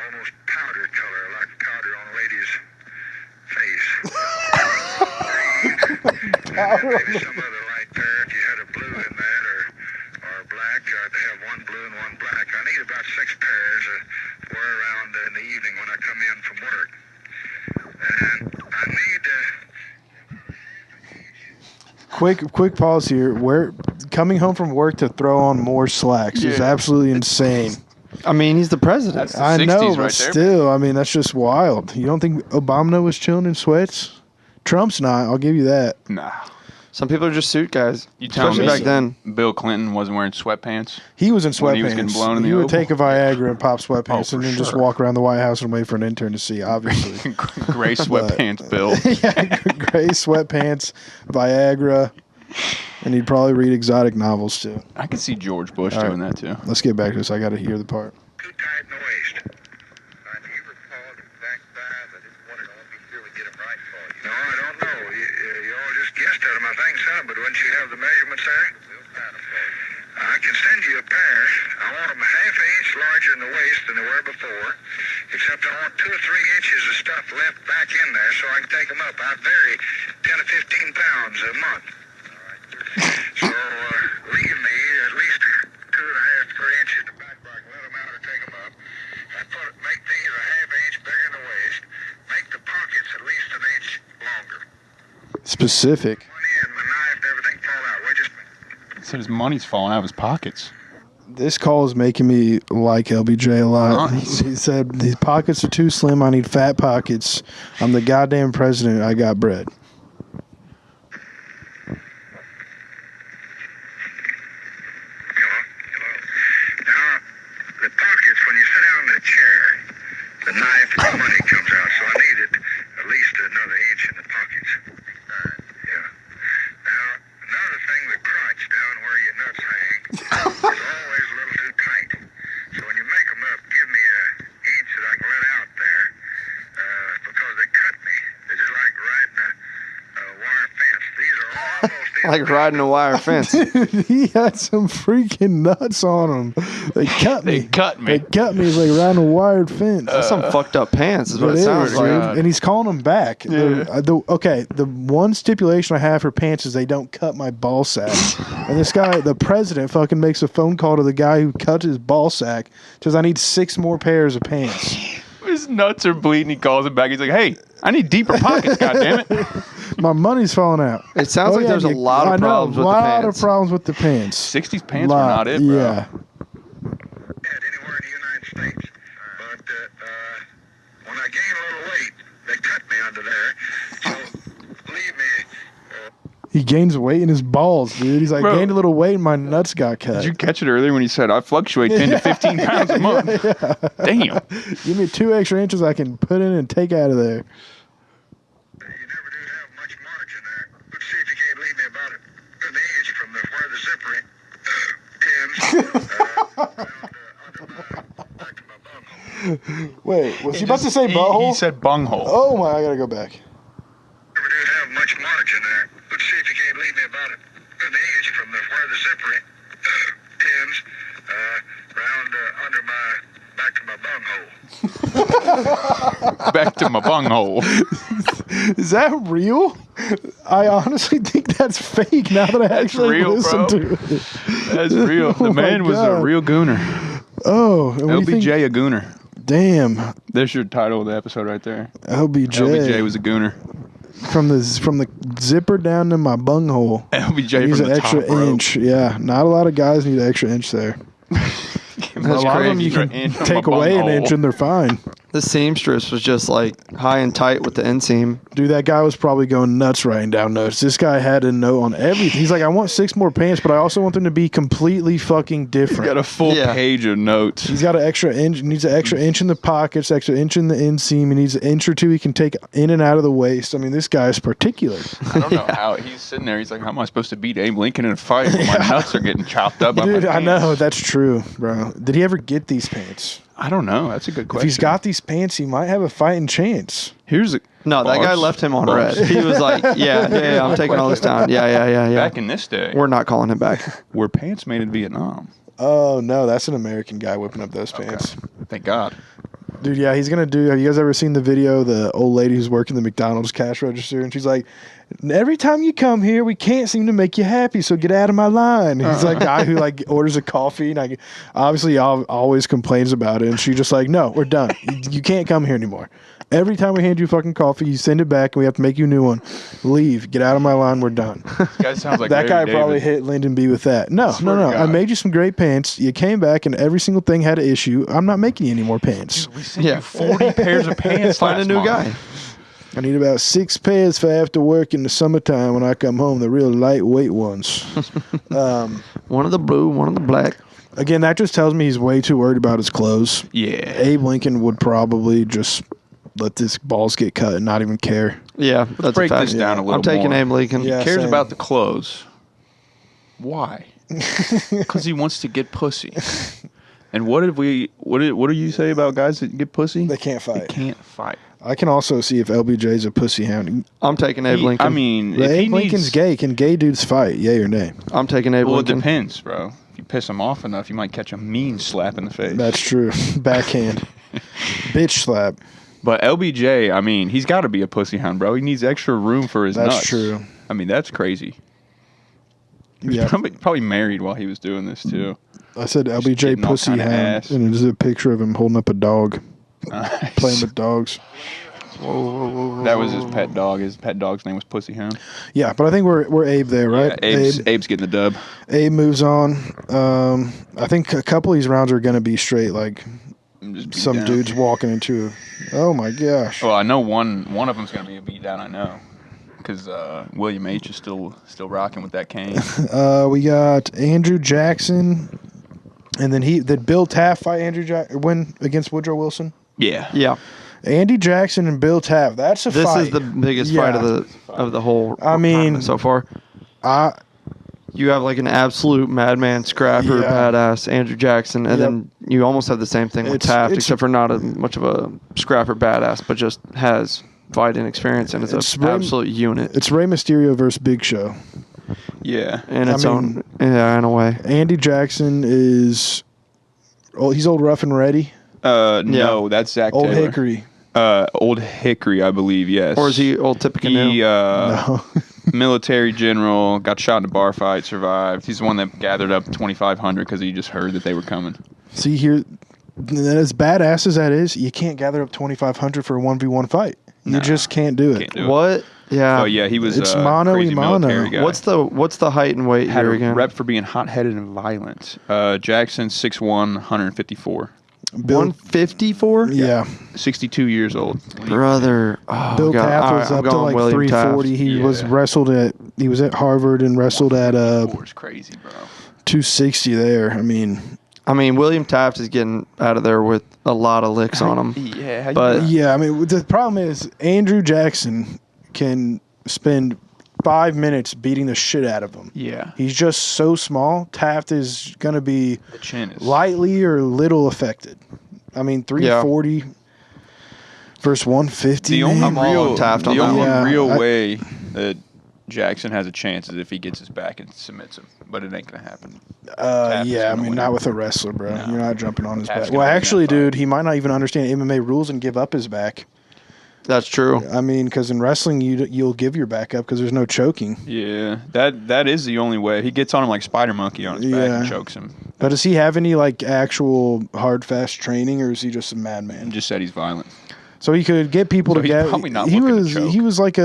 almost powder color, like powder on a lady's face. Maybe some other light pair if you had a blue in that, or black. I'd have 1 blue and 1 black. I need about 6 pairs to wear around in the evening when I come in from work. And I need Quick pause here. Coming home from work to throw on more slacks is absolutely insane. I mean, he's the president. That's the I 60s know, right but there. still, I mean, that's just wild. You don't think Obama was chilling in sweats? Trump's not. I'll give you that. Nah. Some people are just suit guys. You telling Especially me back then. Bill Clinton wasn't wearing sweatpants? He was in When sweatpants. he was getting blown in the He would Oval? take a Viagra and pop sweatpants for and then just sure. walk around the White House and wait for an intern to see, obviously. Gray sweatpants, Bill. Yeah, gray sweatpants, Viagra. And he'd probably read exotic novels, too. I could see George Bush All right. doing that, too. Let's get back to this. I got to hear the part. Too tight in the waist. Do you recall the exact size? I just wanted to be sure we get them right for you. No, I don't know. You all just guessed at them, I think, son, but once you have the measurements there, we'll find them for you. I can send you a pair. I want them half an inch larger in the waist than they were before, except I want 2 or 3 inches of stuff left back in there so I can take them up. I vary 10 to 15 pounds a month. So leave me at least 2.5 to 3 inches in the back where I can let them out and take them up. I make these a half inch bigger in the waist. Make the pockets at least an inch longer. Specific. One end, my knife and everything fall out. Wait just a minute. He said his money's falling out of his pockets. This call is making me like LBJ a lot. Nice. He said, these pockets are too slim. I need fat pockets. I'm the goddamn president. I got bread. Hello. Now, the pockets, when you sit down in the chair, the knife and the money comes out, so I needed at least another inch in the pockets. Yeah. Now, another thing, the crotch down where your nuts hang is always a little too tight. So when you make them up, give me an inch that I can let out there, because they cut me. They're just like riding a wire fence. These are almost Like riding a wire fence. He had some freaking nuts on him. They cut me. They cut me. They cut me. It's like riding a wired fence. That's some fucked up pants is what It it sounds is, like. dude. And he's calling them back. The one stipulation I have for pants is they don't cut my ball sack. And this guy, the president, fucking makes a phone call to the guy who cut his ball sack. Says, I need 6 more pairs of pants. His nuts are bleeding. He calls him back. He's like, hey, I need deeper pockets, goddammit. My money's falling out. It sounds like there's a lot of problems with the A lot of pants. problems with the pants. 60s pants were not it, bro. Yeah. anywhere in the United States. But when I gain a little weight, they cut me under there. So believe me, He gains weight in his balls, dude. He's like, Bro. gained a little weight and my nuts got cut. Did you catch it earlier when he said, I fluctuate 10 to 15 pounds a month? Damn. Give me 2 extra inches I can put in and take out of there. you never do have much margin there. Let's see if you can't leave me about an inch from where the zipper ends back to my bunghole. Wait, was he about to say butthole? He said bunghole. Oh my, I gotta go back. Never do have much margin there. Let's see if you can't leave me about an inch from where the zipper ends round under my back to my bunghole. Back to my bunghole. Is that real? I honestly think that's fake now that I actually real, listen bro. to it. That's real. Oh The my man was a God. real gooner. Oh, and what do you LBJ think? a gooner. Damn, There's your title of the episode right there. LBJ. LBJ was a gooner. from the zipper down to my bunghole. LBJ Needs from an the extra top rope. inch. Yeah, not a lot of guys need an extra inch there. Give That's a lot of them crazy. you can inch from Take my away an bunghole. inch and they're fine. The seamstress was just like high and tight with the inseam. Dude, that guy was probably going nuts writing down notes. This guy had a note on everything. He's like, I want 6 more pants, but I also want them to be completely fucking different. Got a full Yeah. page of notes. He's got an extra inch. He needs an extra inch in the pockets, extra inch in the inseam. He needs an inch or 2 he can take in and out of the waist. I mean, this guy's particular. I don't know how he's sitting there. He's like, how am I supposed to beat Abe Lincoln in a fight when my nuts are getting chopped up by Dude, my I pants? know. That's true, bro. Did he ever get these pants? I don't know. That's a good If question. he's got these pants, he might have a fighting chance. Here's a No, that guy Bars. left him on Bars. red. He was like, yeah, I'm taking all this down. Yeah. back in this day, We're not calling him back. were pants made in Vietnam? Oh, no, that's an American guy whipping up those pants. Thank God. Dude, yeah, he's going to do. Have you guys ever seen the video, the old lady who's working the McDonald's cash register? And she's like, every time you come here, we can't seem to make you happy, so get out of my line. He's like a guy who like orders a coffee, and obviously always complains about it. And she's just like, no, we're done. You can't come here anymore. Every time we hand you fucking coffee, you send it back, and we have to make you a new one. Leave. Get out of my line. We're done. This guy sounds like That guy Larry probably David. hit Lyndon B with that. No. Swear to I God. made you some great pants. You came back, and every single thing had an issue. I'm not making you any more pants. We sent Yeah. you 40 pairs of pants. Find a last new month. guy. I need about 6 pairs for after work in the summertime when I come home, the real lightweight ones. One of the blue, one of the black. Again, that just tells me he's way too worried about his clothes. Yeah. Abe Lincoln would probably just let this balls get cut and not even care. Yeah, that's break a fact. this down a little I'm taking more. Abe Lincoln. Yeah. Cares same. about the clothes. Why? Because he wants to get pussy. And what do you say about guys that get pussy? They can't fight. They can't fight. I can also see if LBJ's a pussy hound. I'm taking Abe Lincoln. I mean, But Abe Lincoln's gay. Can gay dudes fight? Yay or nay? I'm taking Abe Well, it Lincoln. depends, bro. If you piss him off enough, you might catch a mean slap in the face. That's true. Backhand. Bitch slap. But LBJ, I mean, he's got to be a pussy hound, bro. He needs extra room for his nuts. That's true. I mean, that's crazy. He was Yeah. probably married while he was doing this, too. I said Just LBJ getting all pussy kinda hound, ass. and there's a picture of him holding up a dog, Nice. playing with dogs. That was his pet dog. His pet dog's name was Pussy Hound. Yeah, but I think we're Abe there, right? Yeah, Abe's getting the dub. Abe moves on. I think a couple of these rounds are going to be straight, like Just beat some down. dudes walking into a... Oh, my gosh. Well, I know one of them's going to be a beatdown, I know. Because William H. is still rocking with that cane. We got Andrew Jackson, and then did Bill Taft fight win against Woodrow Wilson? Yeah. Yeah. Andy Jackson and Bill Taft. That's a This fight. is the biggest fight of the whole I mean, tournament so far. You have like an absolute madman scrapper, Yeah. badass Andrew Jackson, and then you almost have the same thing with It's- Taft, it's- except for not much of a scrapper badass, but just has fighting experience and It's an absolute unit It's Rey Mysterio versus Big Show. Yeah. in its I own, mean- in a way. Andy Jackson is... Oh, he's old rough and ready. No, that's Zach Old Taylor. Hickory. Old Hickory, I believe, yes. Or is he old Tippecanoe? He, No. military general, got shot in a bar fight, survived. He's the one that gathered up 2,500 because he just heard that they were coming. See here, as badass as that is, you can't gather up 2,500 for a 1v1 fight. You Nah, just can't do it. can't do it. What? Yeah. Oh, yeah, he was It's a mano crazy a mano. military guy. What's the height and weight Had here a again? rep for being hot-headed and violent. Jackson, 6'1", 154. Bill, 154? yeah. 62 years old. Brother. Oh, Bill God. Taft All was right, I'm up to going like William 340. Taft. He was Yeah. he was at Harvard and wrestled at 4 is crazy, bro. 260 there. I mean, William Taft is getting out of there with a lot of licks on him. Yeah, how you But- doing? yeah, I mean, the problem is Andrew Jackson can spend 5 minutes beating the shit out of him. Yeah. He's just so small. Taft is going to be The chin is... lightly or little affected. I mean, 340 versus 150. The only man. I'm all real, on Taft on the that only one. Yeah, real I- way that Jackson has a chance is if he gets his back and submits him. But it ain't going to happen. Taft is Yeah, I gonna mean, win. not with a wrestler, bro. No. You're not jumping on his Taft's back. gonna Well, win that actually, fight. dude, he might not even understand MMA rules and give up his back. That's true. I mean, because in wrestling, you'll give your back up because there's no choking. Yeah, that is the only way. He gets on him like Spider Monkey on his back and Yeah. chokes him. But does he have any like actual hard, fast training, or is he just a And madman? just said he's violent. So he could get people So to he's get. probably not He looking to was choke. he was like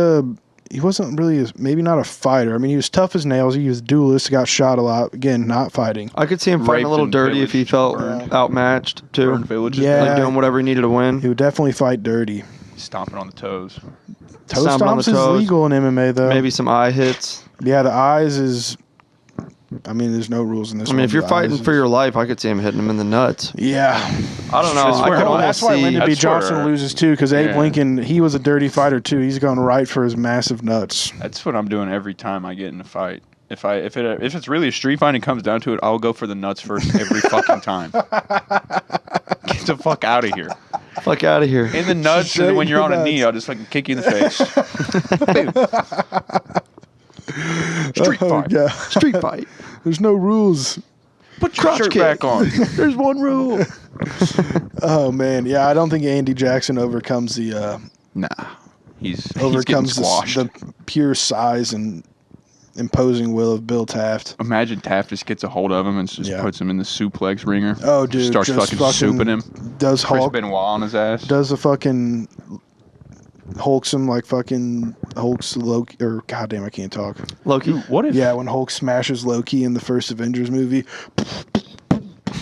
he wasn't really maybe not a fighter. I mean, he was tough as nails. He was a duelist. Got shot a lot. Again, not fighting. I could see him fighting Raped a little and dirty if he pillaged, felt burned. outmatched, too. Burn villages, Yeah. Like doing whatever he needed to win. He would definitely fight dirty. stomping on the toes. Toe Stomping on the stomps is toes. legal in MMA though. Maybe some eye hits. Yeah, the eyes is. I mean, there's no rules in this. I mean, one, if you're the fighting eyes for is- your life, I could see him hitting him in the nuts. Yeah, I don't know. That's I where- could well, almost that's why see. Lyndon B. That's where- Johnson loses too, because Abe Yeah. Lincoln, he was a dirty fighter too. He's going right for his massive nuts. That's what I'm doing every time I get in a fight. If it's really a street fight and it comes down to it, I'll go for the nuts first every fucking time. Get the fuck out of here. Fuck out of here. In the nuts, and then when you're on a knee, I'll just fucking kick you in the face. Street Oh, fight. yeah. Street fight. There's no rules. Put your Crotch shirt kick. back on. There's one rule. Oh man, yeah. I don't think Andy Jackson overcomes the Nah, he's overcomes getting squashed. the pure size and imposing will of Bill Taft. Imagine Taft just gets a hold of him and just Yeah. puts him in the suplex ringer. Oh, dude, starts just fucking souping him. Does Chris Hulk Benoit on his ass. does a fucking Hulks him like fucking Hulk's Loki or goddamn I can't talk. Loki. What if? Yeah, when Hulk smashes Loki in the first Avengers movie.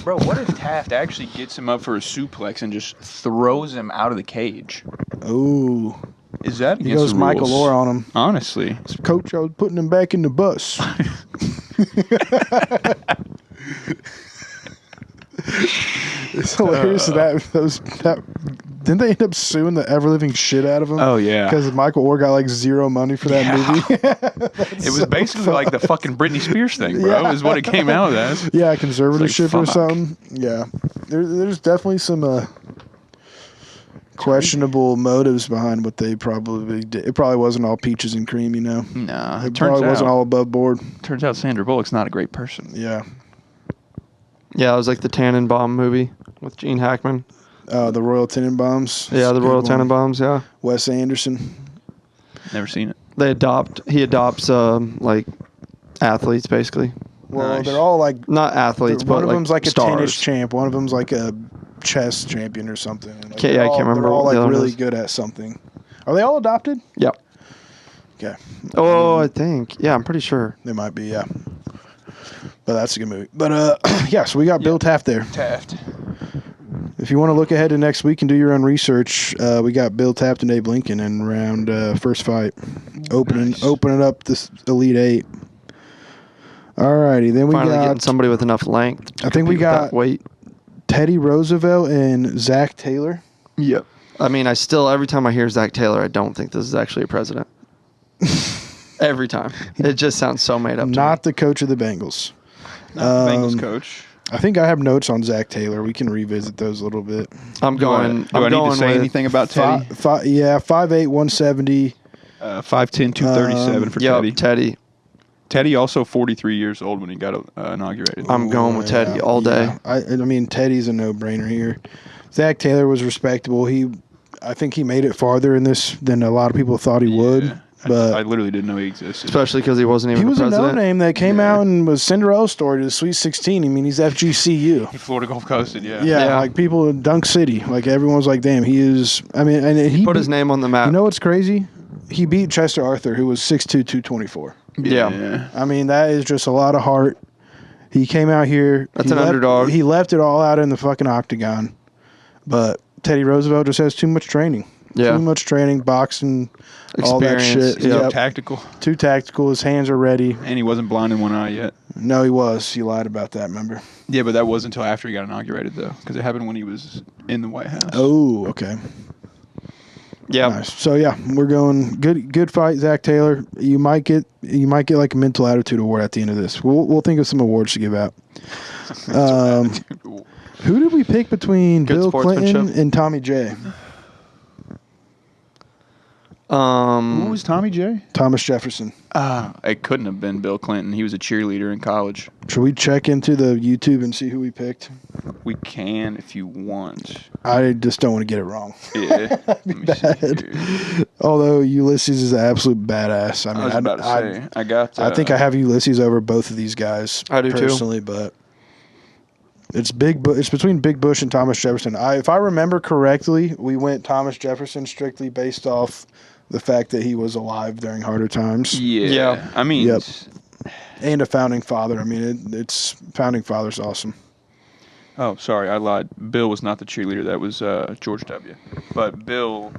Bro, what if Taft actually gets him up for a suplex and just throws him out of the cage? Oh, Is that he against goes the Michael rules? Orr on him. Honestly. Coach, I was putting him back in the bus. It's hilarious that Didn't they end up suing the ever living shit out of him? Oh, yeah. Because Michael Orr got like zero money for that movie. It was basically like the fucking Britney Spears thing, bro, is what it came out as. Yeah, conservatorship or fuck. something. Yeah. There's definitely some questionable motives behind what they probably did. It probably wasn't all peaches and cream, you know? Nah, It probably wasn't all above board. Turns out Sandra Bullock's not a great person. Yeah. Yeah, it was like the Tannenbaum movie with Gene Hackman. The Royal Tenenbaums. Yeah, the Royal Tenenbaums, yeah. Wes Anderson. Never seen it. He adopts like athletes basically. Well, Nice. they're all like Not athletes, but one of them's like stars. a tennis champ. One of them's like a chess champion or something. Like, Okay, I can't remember They're all what the like other really is. good at something. Are they all adopted? Yep. Okay, Oh, I think. Yeah, I'm pretty sure. they might be. Yeah, but that's a good movie. But yeah. So we got Bill Taft there. Taft. If you want to look ahead to next week and do your own research, we got Bill Taft and Abe Lincoln in round first fight, opening up this Elite Eight. Alrighty, then we Finally getting got somebody with enough length. to I think we compete with that got- weight. Teddy Roosevelt and Zach Taylor. Yep. I mean, every time I hear Zach Taylor, I don't think this is actually a president. Every time. It just sounds so made up to Not the coach of the Bengals. Not the Bengals coach. I think I have notes on Zach Taylor. We can revisit those a little bit. me. I'm going. Do I need to say with- anything about Teddy? 5'8", 170. 5'10", 237 for Yep, Teddy. Teddy. Teddy also 43 years old when he got inaugurated. I'm going with Teddy all day. Yeah. I mean, Teddy's a no-brainer here. Zach Taylor was respectable. I think he made it farther in this than a lot of people thought he would. Yeah. But I literally didn't know he existed. Especially because he wasn't even he was the a president. no-name that came out and was Cinderella story to the Sweet 16. I mean, he's FGCU. He Florida Gulf Coasted, yeah. Yeah, like people in Dunk City. Like everyone was like, damn, he is. I mean, and he Put his name on the map. You know what's crazy? He beat Chester Arthur, who was 6'2", 224. Yeah. I mean, that is just a lot of heart. He came out here. That's he an left, underdog. He left it all out in the fucking octagon. But Teddy Roosevelt just has too much training. Yeah. Too much training, boxing, all that Experience, shit. He's Yep. tactical. Too tactical. His hands are ready. And he wasn't blind in one eye yet. No, he was. You lied about that, remember? Yeah, but that wasn't until after he got inaugurated, though, because it happened when he was in the White House. Oh, okay. Yeah. Nice. So yeah, we're going good fight, Zach Taylor. You might get like a mental attitude award at the end of this. We'll think of some awards to give out. Who did we pick between Good Bill Clinton sportsmanship. and Tommy J? Who was Tommy J? Thomas Jefferson. It couldn't have been Bill Clinton. He was a cheerleader in college. Should we check into the YouTube and see who we picked? We can if you want. I just don't want to get it wrong. Yeah. Let me see here. Although Ulysses is an absolute badass. I mean, I was about to say. I got. I think I have Ulysses over both of these guys. I do too. personally, but it's it's between Big Bush and Thomas Jefferson. If I remember correctly, we went Thomas Jefferson strictly based off the fact that he was alive during harder times Yeah. I mean. Yep. and a founding father. I mean, it's founding father's awesome. Oh, sorry, I lied. Bill was not the cheerleader. That was George W. But Bill,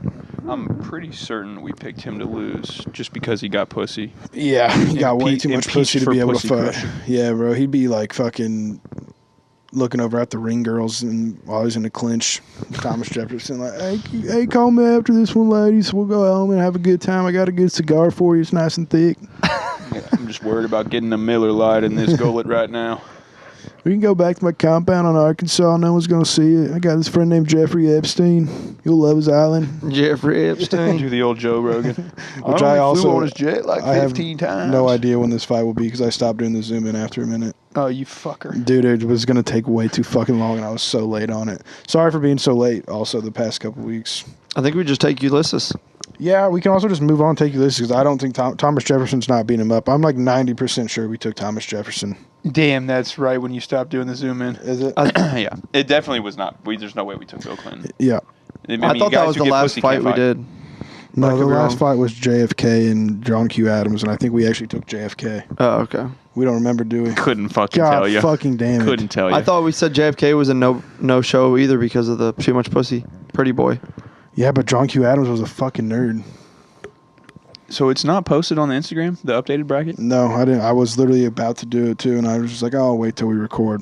I'm pretty certain we picked him to lose just because he got pussy. Yeah, he got way too much pussy to for be able to pussy fight. crushing. Yeah, bro, he'd be like fucking looking over at the ring girls and while he's in the clinch. Thomas Jefferson like, hey, call me after this one, ladies. We'll go home and have a good time. I got a good cigar for you. It's nice and thick. Yeah, I'm just worried about getting a Miller Lite in this gullet right now. We can go back to my compound on Arkansas. No one's gonna see it. I got this friend named Jeffrey Epstein. You'll love his island. Jeffrey Epstein. Do the old Joe Rogan. Which I also flew on his jet like I have 15 times. no idea when this fight will be because I stopped doing the zoom in after a minute. Oh, you fucker. Dude, it was going to take way too fucking long, and I was so late on it. Sorry for being so late also the past couple weeks. I think we just take Ulysses. Yeah, we can also just move on and take Ulysses because I don't think Thomas Jefferson's not beating him up. I'm like 90% sure we took Thomas Jefferson. Damn, that's right when you stopped doing the zoom in. Is it? Yeah. It definitely was not. There's no way we took Bill Clinton. Yeah. I mean, I thought that guys was who the get last pussy fight can't we fight. did. No, I the could be last wrong. fight was JFK and John Q. Adams, and I think we actually took JFK. Oh, okay. We don't remember, do we? Couldn't fucking God tell you. fucking damn it. Couldn't tell you. I thought we said JFK was a no show either because of the too much pussy. Pretty boy. Yeah, but John Q. Adams was a fucking nerd. So it's not posted on the Instagram, the updated bracket? No, I didn't. I was literally about to do it too, and I was just like, oh, I'll wait till we record.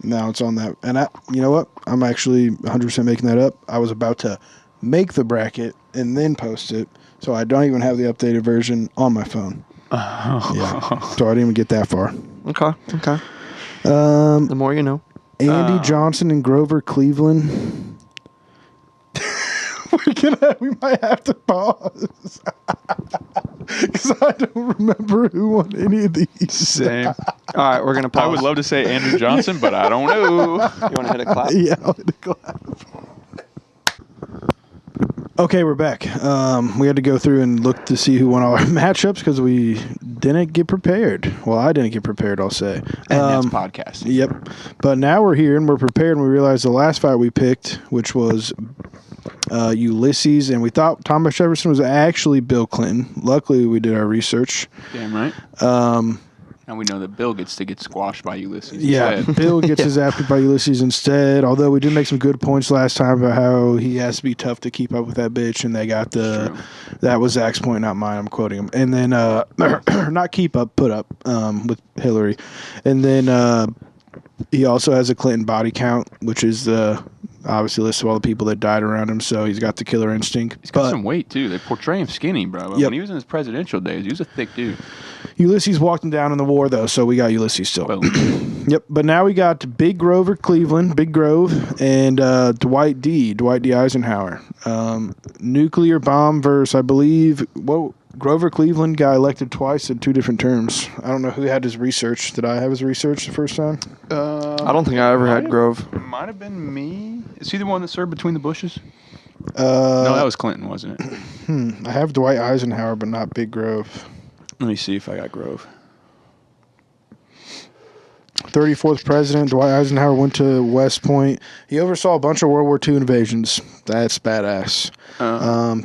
Now it's on that. And you know what? I'm actually 100% making that up. I was about to make the bracket and then post it, so I don't even have the updated version on my phone. Yeah. So I didn't even get that far. Okay. The more you know. Andy Johnson and Grover Cleveland. We might have to pause because I don't remember who won any of these. Same. All right, we're gonna pause. I would love to say Andrew Johnson, but I don't know. You want to hit a clap? Yeah, I'll hit a clap. Okay, we're back. We had to go through and look to see who won all our matchups because we didn't get prepared. Well, I didn't get prepared, I'll say. And that's podcasting. Yep. But now we're here and we're prepared, and we realized the last fight we picked, which was Ulysses, and we thought Thomas Jefferson was actually Bill Clinton. Luckily, we did our research. Damn right. And we know that Bill gets to get squashed by Ulysses. Yeah, instead. Bill gets his ass beat by Ulysses instead. Although we did make some good points last time about how he has to be tough to keep up with that bitch, and they got that was Zach's point, not mine. I'm quoting him. And then not keep up, put up with Hillary, and then he also has a Clinton body count, which is obviously lists of all the people that died around him. So he's got the killer instinct. He's got some weight too. They portray him skinny, bro. But when he was in his presidential days, he was a thick dude. Ulysses walked him down in the war, though, so we got Ulysses still. Yep, but now we got Big Grover Cleveland, Big Grove, and Dwight D. Eisenhower. Nuclear bomb versus, I believe, Grover Cleveland got elected twice in 2 different terms. I don't know who had his research. Did I have his research the first time? I don't think I ever had Grove. Might have been me. Is he the one that served between the bushes? No, that was Clinton, wasn't it? I have Dwight Eisenhower, but not Big Grove. Let me see if I got Grove. 34th president, Dwight Eisenhower went to West Point. He oversaw a bunch of World War II invasions. That's badass.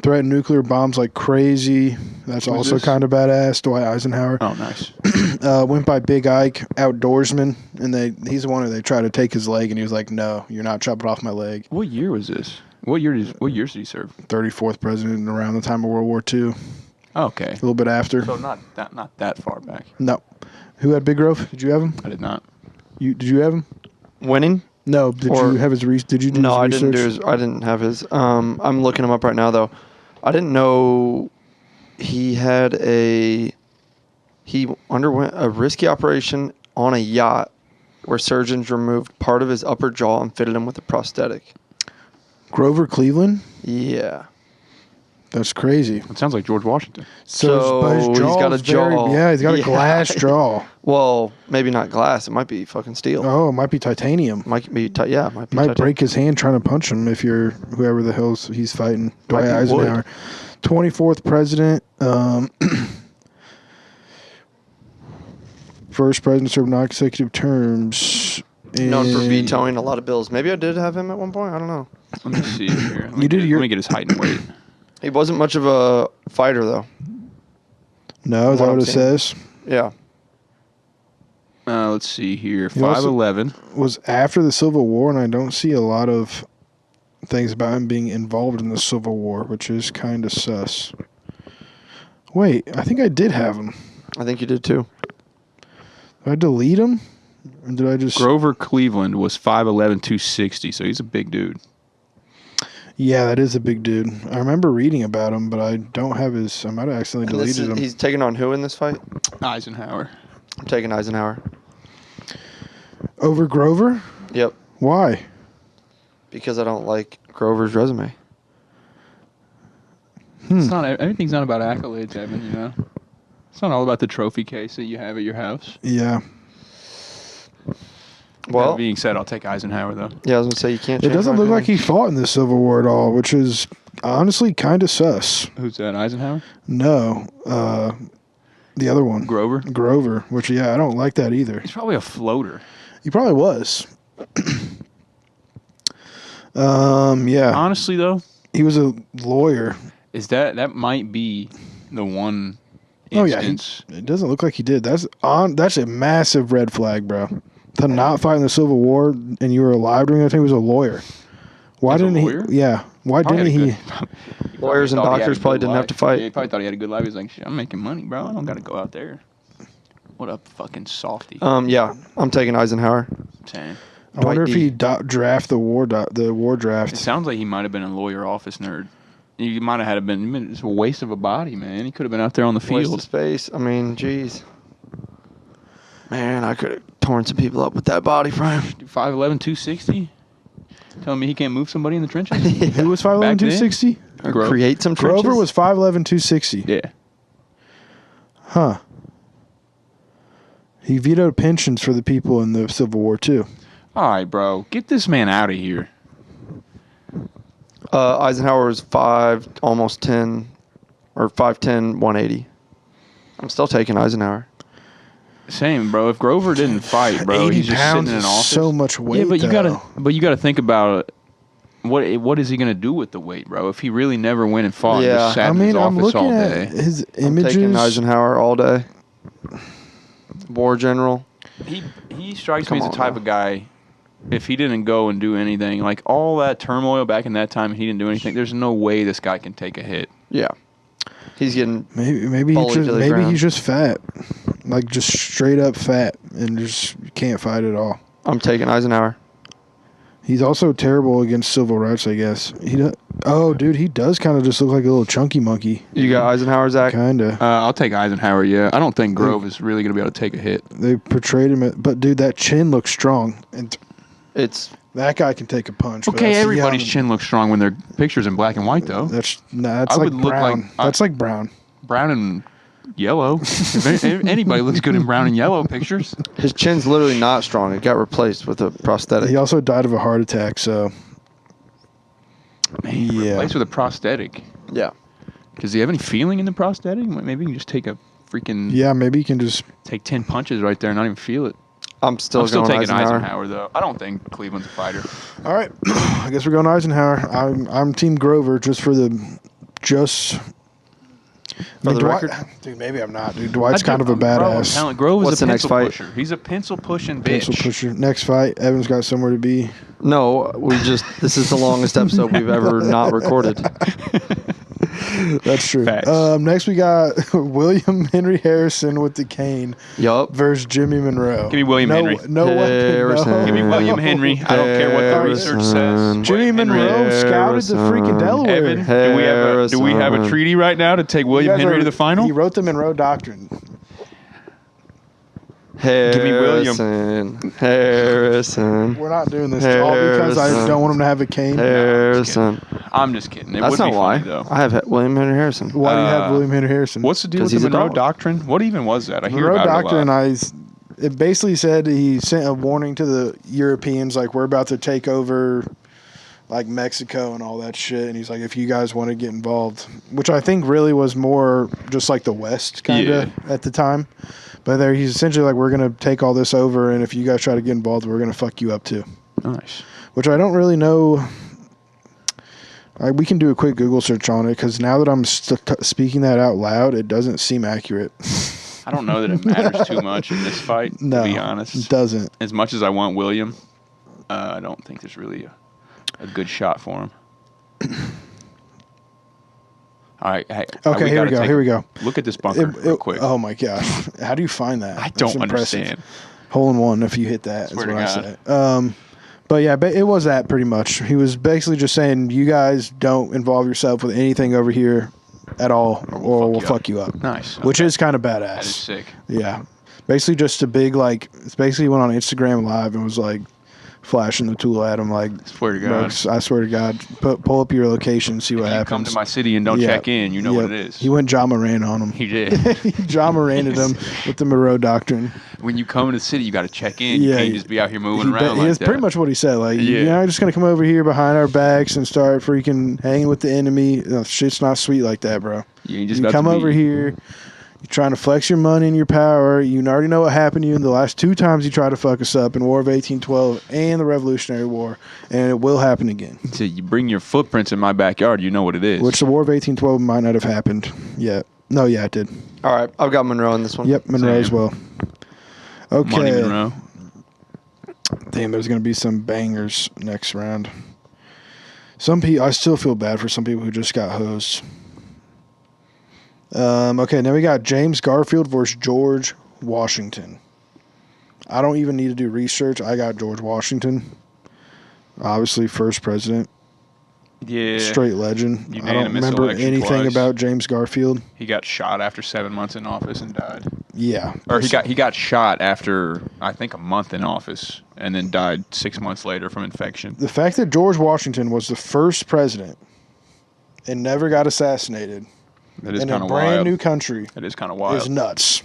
Threatened nuclear bombs like crazy. That's also kind of badass. Dwight Eisenhower. Oh, nice. Went by Big Ike, outdoorsman, and he's the one who they tried to take his leg, and he was like, "No, you're not chopping off my leg." What year was this? What years did he serve? 34th president, around the time of World War II. Okay. A little bit after. So not that far back. No. Who had Big Grove? Did you have him? I did not. Did you have him? Winning? No. Did you have his research? Did you do No, his research? I didn't have his. I'm looking him up right now, though. I didn't know he underwent a risky operation on a yacht where surgeons removed part of his upper jaw and fitted him with a prosthetic. Grover Cleveland? Yeah. That's crazy. It sounds like George Washington. But his he's got a jaw. Yeah, he's got a glass jaw. Well, maybe not glass. It might be fucking steel. Oh, it might be titanium. Might be might be Might break his hand trying to punch him if you're whoever the hell he's fighting. Dwight Eisenhower. 24th president. First president served non-consecutive terms. Known for vetoing a lot of bills. Maybe I did have him at one point. I don't know. Let me see here. Let You me get his height and weight. He wasn't much of a fighter, though. No, is that what it says? Yeah. Let's see here. He also 5'11". was after the Civil War, and I don't see a lot of things about him being involved in the Civil War, which is kind of sus. Wait, I think I did have him. I think you did, too. Did I delete him? Or did I just... Grover Cleveland was 5'11", 260, so he's a big dude. Yeah, that is a big dude. I remember reading about him, but I don't have his... I might have accidentally deleted him. He's taking on who in this fight? Eisenhower. I'm taking Eisenhower. Over Grover? Yep. Why? Because I don't like Grover's resume. It's not everything's not about accolades, Evan. You know, it's not all about the trophy case that you have at your house. Yeah. Well, that being said, I'll take Eisenhower though. Yeah, I was gonna say you can't. It doesn't look like he fought in the Civil War at all, which is honestly kind of sus. Who's that? Eisenhower? No, the other one, Grover, which I don't like that either. He's probably a floater. He probably was. Yeah. Honestly, though, he was a lawyer. That might be the one Oh instance. yeah, it doesn't look like he did. That's a massive red flag, bro. To not fight in the Civil War and you were alive during that time, he was a lawyer. Why didn't he? Yeah. Why didn't he? Lawyers and doctors probably didn't have to fight. Yeah, he probably thought he had a good life. He's like, shit, I'm making money, bro. I don't got to go out there. What a fucking softy. Yeah, I'm taking Eisenhower. Same. I wonder if D. he draft the war It draft. sounds like he might have been a lawyer office nerd. He might have had been. It's a waste of a body, man. He could have been out there on the Waste of field. space. I mean, jeez. Man, I could have torn some people up with that body frame. 5'11", 260. Telling me he can't move somebody in the trenches? Who was 5'11", Back then? 260? Or Grover. create some trenches. Grover was 5'11", 260. Yeah. Huh. He vetoed pensions for the people in the Civil War, too. All right, bro. Get this man out of here. Eisenhower was 5, almost 10, or 5'10", 180. I'm still taking Eisenhower. Same, bro. If Grover didn't fight, bro, 80 he's just pounds sitting in an is office. so much weight, Yeah, but though. you gotta think about what is he gonna do with the weight, bro? If he really never went and fought, and Yeah, just sat I in mean, his I'm office looking all at day. his I'm taking images. Eisenhower all day. War general. He strikes Come me as on the type now. of guy. If he didn't go and do anything, like all that turmoil back in that time, and he didn't do anything, there's no way this guy can take a hit. Yeah. He's getting Maybe bullied to the ground. he's just fat, like just straight up fat, and just can't fight at all. I'm taking Eisenhower. He's also terrible against civil rights, I guess. Oh, dude, he does kind of just look like a little chunky monkey. You got Eisenhower, Zach? Kinda. I'll take Eisenhower. Yeah, I don't think Grove is really gonna be able to take a hit. They portrayed him, but dude, that chin looks strong, and It's that guy can take a punch. but Okay, that's everybody's young. chin looks strong when their picture's in black and white, though. That's I like would look brown. like- That's like brown. Brown and yellow. If anybody looks good in brown and yellow pictures. his chin's literally not strong. It got replaced with a prosthetic. He also died of a heart attack, so Man, Yeah. replaced with a prosthetic. Yeah. Does he have any feeling in the prosthetic? Maybe he can just take a freaking yeah, maybe he can just. take 10 punches right there and not even feel it. I'm still I'm still going taking Eisenhower. Eisenhower, though. I don't think Cleveland's a fighter. All right, I guess we're going Eisenhower. I'm Team Grover just for the For the Dwight, record? dude, maybe I'm not. Dude, Dwight's kind of a badass. Grove What's is a the next pencil fight? pusher. He's a pencil pushing bitch. Pencil pusher. Next fight, Evan's got somewhere to be. No, this is the longest episode we've ever not recorded. That's true. Facts. Next we got William Henry Harrison with the cane Yup. versus Jimmy Monroe. Give me William Henry. No Harrison. weapon. Give me William Henry. I don't care what the research says. Jimmy William Henry. Monroe scouted the freaking Delaware. Evan, do we have a treaty right now to take You William guys Henry are- to the final? He wrote the Monroe Doctrine. Give me William. Harrison. We're not doing this all because I Harrison. don't want him to have a cane. Harrison. I'm just kidding. It That's would not be why. funny, though. I have William Henry Harrison. Why do you have William Henry Harrison? What's the deal with 'Cause the he's a Monroe dog. Doctrine? What even was that? I hear Monroe about Doctrine? it a lot. It basically said he sent a warning to the Europeans, like we're about to take over, like Mexico and all that shit. And he's like, if you guys want to get involved, which I think really was more just like the West kind of at the time. But there, he's essentially like, we're gonna take all this over, and if you guys try to get involved, we're gonna fuck you up too. Nice. Which I don't really know. We can do a quick Google search on it because now that I'm speaking that out loud, it doesn't seem accurate. I don't know that it matters too much in this fight, No, to be it honest. doesn't. As much as I want William, I don't think there's really a good shot for him. All right. Hey, Okay, here we go. Here we go. Look at this bunker real quick. Oh my gosh, how do you find that? I That's don't impressive. understand. Hole in one if you hit that. Swear is to what God. I say. But yeah, it was that pretty much. He was basically just saying, you guys don't involve yourself with anything over here at all, or we'll fuck you up. Nice. Which Okay. is kind of That is badass. sick. Yeah. Basically just a big, like, it's basically went on Instagram Live and was like, flashing the tool at him like, Swear to bro, God. I swear to God, pull up your location, see what If you happens. come to my city and don't Yeah. check in, you know what Yep. it is. He went John Moran on him. He did. John Moran'd him with the Monroe Doctrine. When you come to the city, you got to check in. You Yeah, can't just be out here moving around That's like that. pretty much what he said. Like, Yeah. you're not just gonna come over here behind our backs and start freaking hanging with the enemy. No, shit's not sweet like that, bro. You just You got come to be- over here. You're trying to flex your money and your power. You already know what happened to you in the last two times you tried to fuck us up in War of 1812 and the Revolutionary War, and it will happen again. So you bring your footprints in my backyard, you know what it is. Which the War of 1812 might not have happened yet. No, yeah, it did. All right, I've got Monroe in this one. Yep, Monroe as Same. well. Okay. Money Monroe. Damn, there's going to be some bangers next round. Some people, I still feel bad for some people who just got hosed. Okay, now we got James Garfield versus George Washington. I don't even need to do research. I got George Washington. Obviously, first president. Yeah. Straight legend. I don't Unanimous remember election anything twice. about James Garfield. He got shot after 7 months in office and died. Yeah. Or he got shot after, I think, a month in office and then died 6 months later from infection. The fact that George Washington was the first president and never got assassinated That is in kind a of brand wild. new country That is kind of wild. is nuts.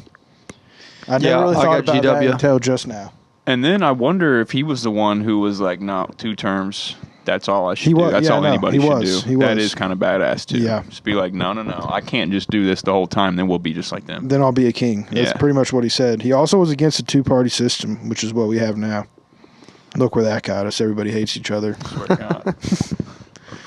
I Yeah, never really I thought got about that GW. until just now. And then I wonder if he was the one who was like, no, 2 terms. That's all I should He do. was- That's yeah, all no, anybody he should was. do. He That was. is kind of badass, too. Yeah. Just be like, no. I can't just do this the whole time. Then we'll be just like them. Then I'll be a king. That's Yeah. pretty much what he said. He also was against the two-party system, which is what we have now. Look where that got us. Everybody hates each other. Swear to God.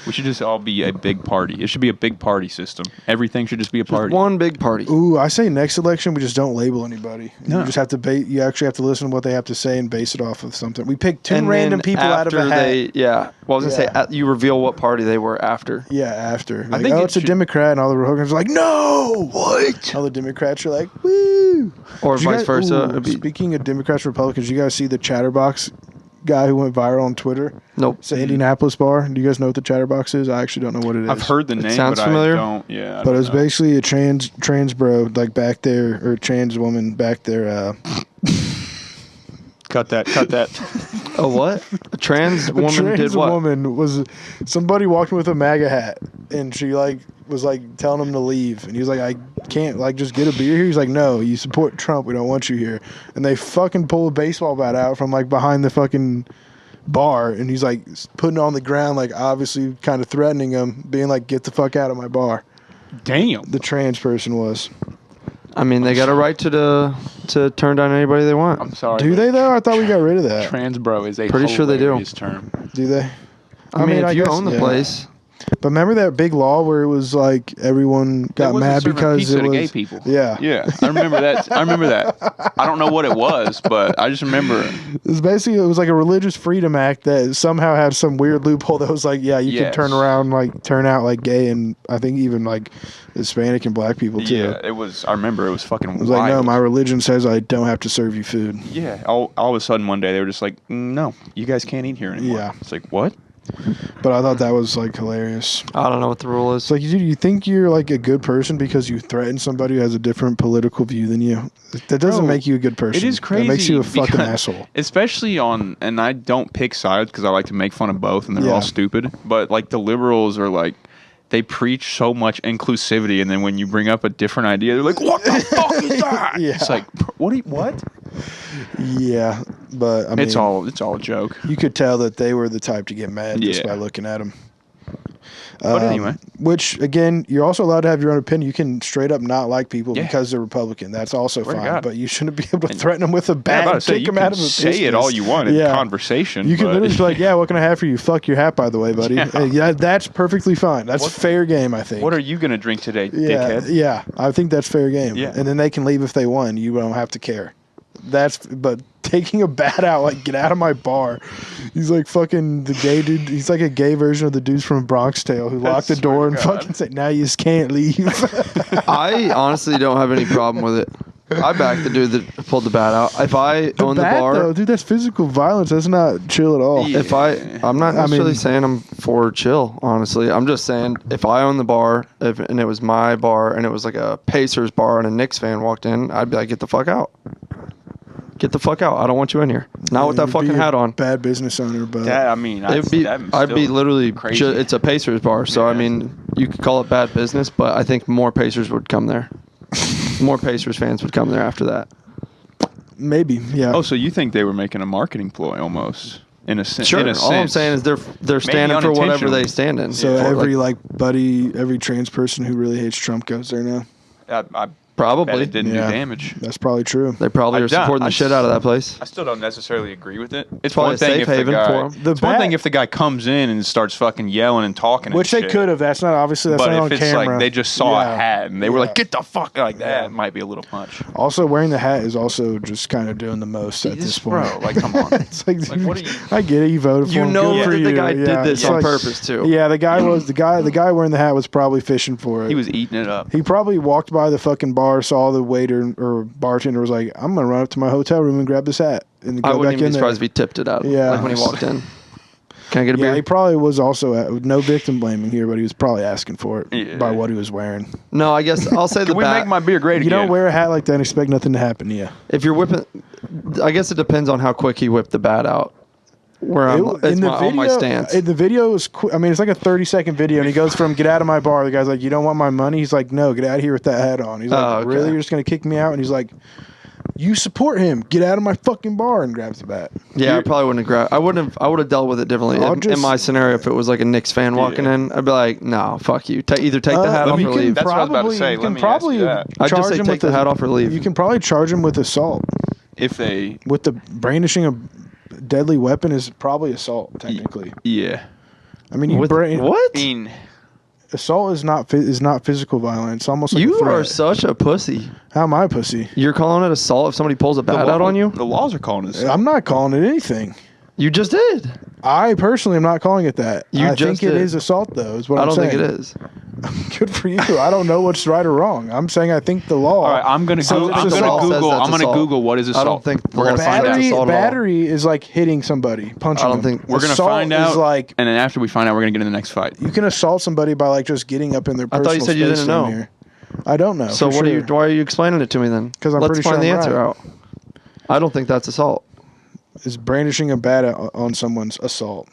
We should just all be a big party. It should be a big party system. Everything should just be a party. One big party. Ooh, I say next election we just don't label anybody. No. You just have to you actually have to listen to what they have to say and base it off of something. We pick two And random then people out of a after hat. Well, I was gonna Yeah. say you reveal what party they were after. Yeah, after. Like, think oh, it it's a should- Democrat, and all the Republicans are like, no! What? All the Democrats are like, woo! Or Did you vice guys- versa. ooh, It'd be- speaking of Democrats, Republicans, you guys see the Chatterbox guy who went viral on Twitter? Nope. It's an Indianapolis bar. Do you guys know what the Chatterbox is? I actually don't know what it is. I've heard the name, sounds but familiar. I don't. Yeah, I But don't it was know. basically a trans bro, like back there, or trans woman back there. Cut that. A what? A trans A woman trans did what? woman was somebody walked in with a MAGA hat, and she was telling him to leave, and he was like, I can't just get a beer here. He's like, no, you support Trump, we don't want you here. And they fucking pull a baseball bat out from behind the fucking bar, and he's like putting it on the ground, like obviously kind of threatening him, being like, get the fuck out of my bar. Damn. The trans person was. I mean, they got a right to turn down anybody they want. I'm sorry. Do but they though? I thought we got rid of that. Trans bro is a Pretty sure they do. hilarious term. Do they? I mean, if you guess, own the yeah. place, But remember that big law where it was like everyone got wasn't mad serving because pizza it to was gay people. Yeah. Yeah, I remember that. I don't know what it was, but I just remember. It was like a religious freedom act that somehow had some weird loophole that was like, yeah, you can Yes. turn around, turn out like gay, and I think even like Hispanic and black people too. Yeah, it was. I remember it was fucking It was wild. like, no, my religion says I don't have to serve you food. Yeah, all of a sudden one day they were just like, no, you guys can't eat here anymore. Yeah. It's like, what? But I thought that was hilarious. I don't know what the rule is. It's like, dude, you think you're like a good person because you threaten somebody who has a different political view than you? That doesn't Bro, make you a good person. It is crazy. That makes you a fucking because- asshole. Especially and I don't pick sides because I like to make fun of both and they're Yeah. all stupid. But the liberals are they preach so much inclusivity, and then when you bring up a different idea, they're like, "What the fuck is that?" Yeah. It's like, what? Yeah, but I mean, It's all a joke. You could tell that they were the type to get mad just Yeah. by looking at them. But anyway. Which again, you're also allowed to have your own opinion. You can straight up not like people Yeah. because they're Republican. That's also Swear to fine. God. But you shouldn't be able to threaten them with a Yeah, bat about to and say, kick you them can out of a say it business. all you want in Yeah. conversation. You can but- literally be like, "Yeah, what can I have for you? Fuck your hat, by the way, buddy." Yeah. Yeah, that's perfectly fine. That's What- fair game, I think. What are you gonna drink today, yeah, dickhead? yeah, I think that's fair game. Yeah. And then they can leave if they won. You don't have to care. But taking a bat out, like, get out of my bar. He's like fucking the gay dude. He's like a gay version of the dudes from Bronx Tale who locked the swear door to and God. fucking said, "Now you just can't leave." I honestly don't have any problem with it. I back the dude that pulled the bat out. If I own the bat, bar, though, dude, that's physical violence. That's not chill at all. Yeah. I'm not I necessarily mean- saying I'm for chill. Honestly, I'm just saying if I own the bar, and it was my bar, and it was like a Pacers bar, and a Knicks fan walked in, I'd be like, "Get the fuck out! Get the fuck out! I don't want you in here. Not with that You'd be fucking a hat on." Bad business owner, but That, I mean, It'd be, I'd be literally. crazy. It's a Pacers bar, so I Yeah. mean, you could call it bad business, but I think more Pacers would come there. More Pacers fans would come there after that. maybe, yeah. Oh, so you think they were making a marketing ploy almost in a sense? Sure. In a All I'm sense. saying is they're standing for whatever they stand in. So For, every trans person who really hates Trump goes there now. I bet probably it didn't Yeah. do damage. That's probably true. they probably I are don't- supporting the shit out of that place. I still don't necessarily agree with it. It's Probably one a thing safe if the haven guy. for 'em. The It's one bat- thing if the guy comes in and starts fucking yelling and talking, Which and they shit. could have. That's not obviously. That's But not on if it's camera. like they just saw Yeah. a hat and they were Yeah. like, "Get the fuck!" like that, Yeah. might be a little much. Also, wearing the hat is also just kind of doing the most at this point. Bro, like, come on. It's like, Like, what are you- I get it. You voted for You him. know Good for that the you. guy did Yeah, this it's on purpose too. Yeah, the guy wearing the hat was probably fishing for it. He was eating it up. He probably walked by the fucking bar bar, saw the waiter or bartender, was like, "I'm gonna run up to my hotel room and grab this hat and I go wouldn't back even in be there." surprised if he tipped it out. Yeah. Like when he walked in. Can I get a Yeah, beer? he probably was also no victim blaming here, but he was probably asking for it Yeah. by what he was wearing. No, I guess I'll say the Can we bat. make my beer great You again? don't wear a hat like that and expect nothing to happen to you. If you're whipping, I guess it depends on how quick he whipped the bat out. Where I'm, it's on my stance. The video is, I mean, it's like a 30-second video, and he goes from "Get out of my bar." The guy's like, "You don't want my money?" He's like, "No, get out of here with that hat on." He's like, Oh, okay. "Really? You're just gonna kick me out?" And he's like, "You support him. Get out of my fucking bar," and grabs the bat. Yeah, I probably wouldn't have grabbed. I would have dealt with it differently. In my scenario, if it was like a Knicks fan walking in, I'd be like, "No, fuck you. Either take the hat off or leave." That's what I was about to say. You Let can me probably ask you that. I'd just charge say him take with the hat off or leave. You can probably charge him with assault. If they, With the brandishing a deadly weapon is probably assault technically. yeah. I mean, you With, what? I mean, assault is not physical violence. It's almost like You a threat. are such a pussy. How am I a pussy? You're calling it assault if somebody pulls a bat out on you? The laws are calling us. I'm not calling it anything. You just did. I personally am not calling it that. You I just think it did. is assault, though. Is what I I'm don't saying. think it is. Good for you. I don't know what's right or wrong. I'm saying I think the law. All right, I'm gonna So Google. it's assault. Says that's I'm gonna assault. Google what is assault. I don't think we're gonna the find out. battery- assault at all. Battery is like hitting somebody, punching. I don't them. think- We're gonna Assault find is out, like and then after we find out, we're gonna get in the next fight. you can assault somebody by like just getting up in their I personal thought you said you space didn't in know. here. I don't know. So for sure. why are you explaining it to me then? 'Cause I'm Let's pretty find sure the I'm answer right. out. I don't think that's assault. Is brandishing a bat on someone's assault.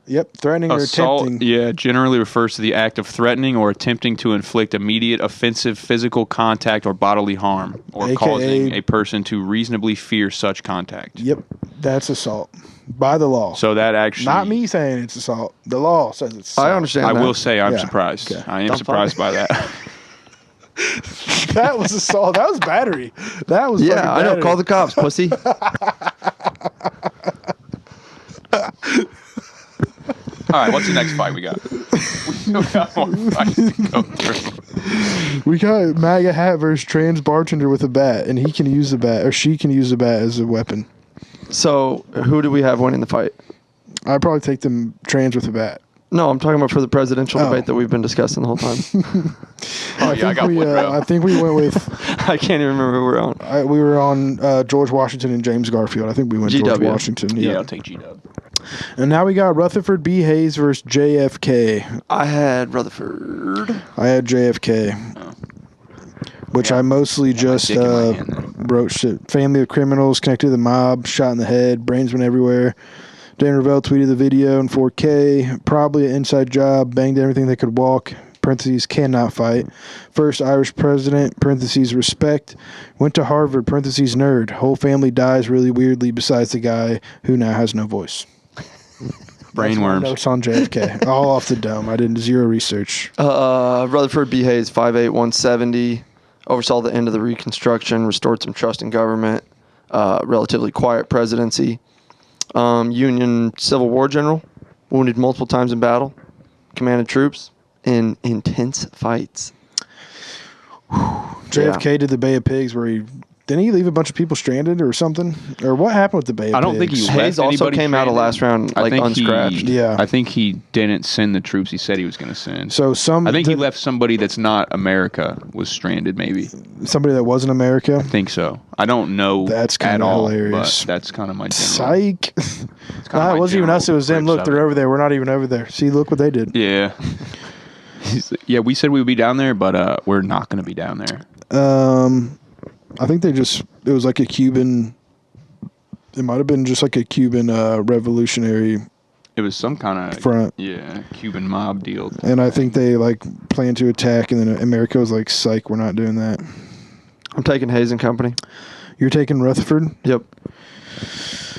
Yep, threatening or Assault, attempting. yeah, generally refers to the act of threatening or attempting to inflict immediate offensive physical contact or bodily harm, or AKA causing a person to reasonably fear such contact. Yep, that's assault by the law. So that actually, Not me saying it's assault. The law says it's assault. I understand I that. will say I'm Yeah. surprised. Okay. I am Don't surprised fuck by that. That was assault. That was battery. That was fucking Yeah, I know. battery. Call the cops, pussy. All right, what's the next fight we got? We got more fights to go through. We got MAGA hat versus trans bartender with a bat, and he can use the bat, or she can use the bat as a weapon. So who do we have winning the fight? I'd probably take them trans with a bat. No, I'm talking about for the presidential Oh. debate that we've been discussing the whole time. Oh, yeah, I got we, Woodrow. I think we went with I can't even remember who we're on. we were on George Washington and James Garfield. I think we went George GW. Washington. Yeah, Yeah. I'll take G-Dub. And now we got Rutherford B. Hayes versus JFK. I had Rutherford. I had JFK, which I mostly just dick in my hand then. wrote shit. Family of criminals connected to the mob, shot in the head, brains went everywhere. Dan Revelle tweeted the video in 4K. Probably an inside job. Banged everything that could walk. Parentheses, cannot fight. First Irish president. Parentheses, respect. Went to Harvard. Parentheses, nerd. Whole family dies really weirdly besides the guy who now has no voice. Brainworms. Notes on JFK. All off the dome. I did zero research. Rutherford B. Hayes, 5'8", 170. Oversaw the end of the Reconstruction. Restored some trust in government. Relatively quiet presidency. Union Civil War general. Wounded multiple times in battle. Commanded troops in intense fights. JFK did the Bay of Pigs where didn't he leave a bunch of people stranded or something? Or what happened with the Bay of Pigs? I don't think he left Hayes also anybody came out of stranded. last round I like think unscratched. Yeah. I think he didn't send the troops he said he was going to send. So I think he left somebody that's not America was stranded. Maybe somebody that was in America. I think so. I don't know. That's at kinda all, hilarious. But that's kind of my general. Psych. it's kinda Nah, my it wasn't even general us. It was them. grips Look, of they're it. over there. We're not even over there. See, look what they did. Yeah. Yeah, we said we would be down there, but we're not going to be down there. I think it was like a Cuban. It might have been just like a Cuban revolutionary It was some kind of front. Yeah, Cuban mob deal. And I think they like planned to attack, and then America was like, "Psych, we're not doing that." I'm taking Hayes and Company. You're taking Rutherford. Yep.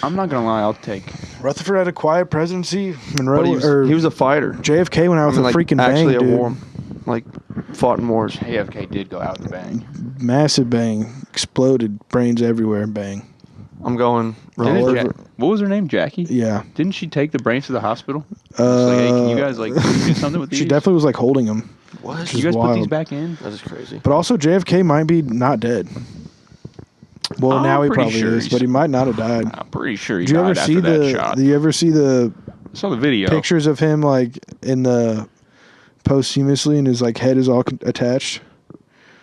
I'm not gonna lie, I'll take. Rutherford had a quiet presidency. Monroe But he was a fighter. JFK went out with a freaking actually bang, a dude. war, like fought in wars. AFK did go out the bang. Massive bang, exploded, brains everywhere, bang. I'm going. All Didn't over. what was her name? Jackie. Yeah, Didn't she take the brains to the hospital? Just like, hey, can you guys like do something with these? she definitely was like holding him. What? Which You is guys put these wild. back in. That is crazy. But also JFK might be not dead. Well, I'm now he pretty probably sure is, he's- but he might not have died. I'm pretty sure he Do you ever died see after that shot. Do you ever see the I saw the video. pictures of him like in the posthumously and his like head is all attached?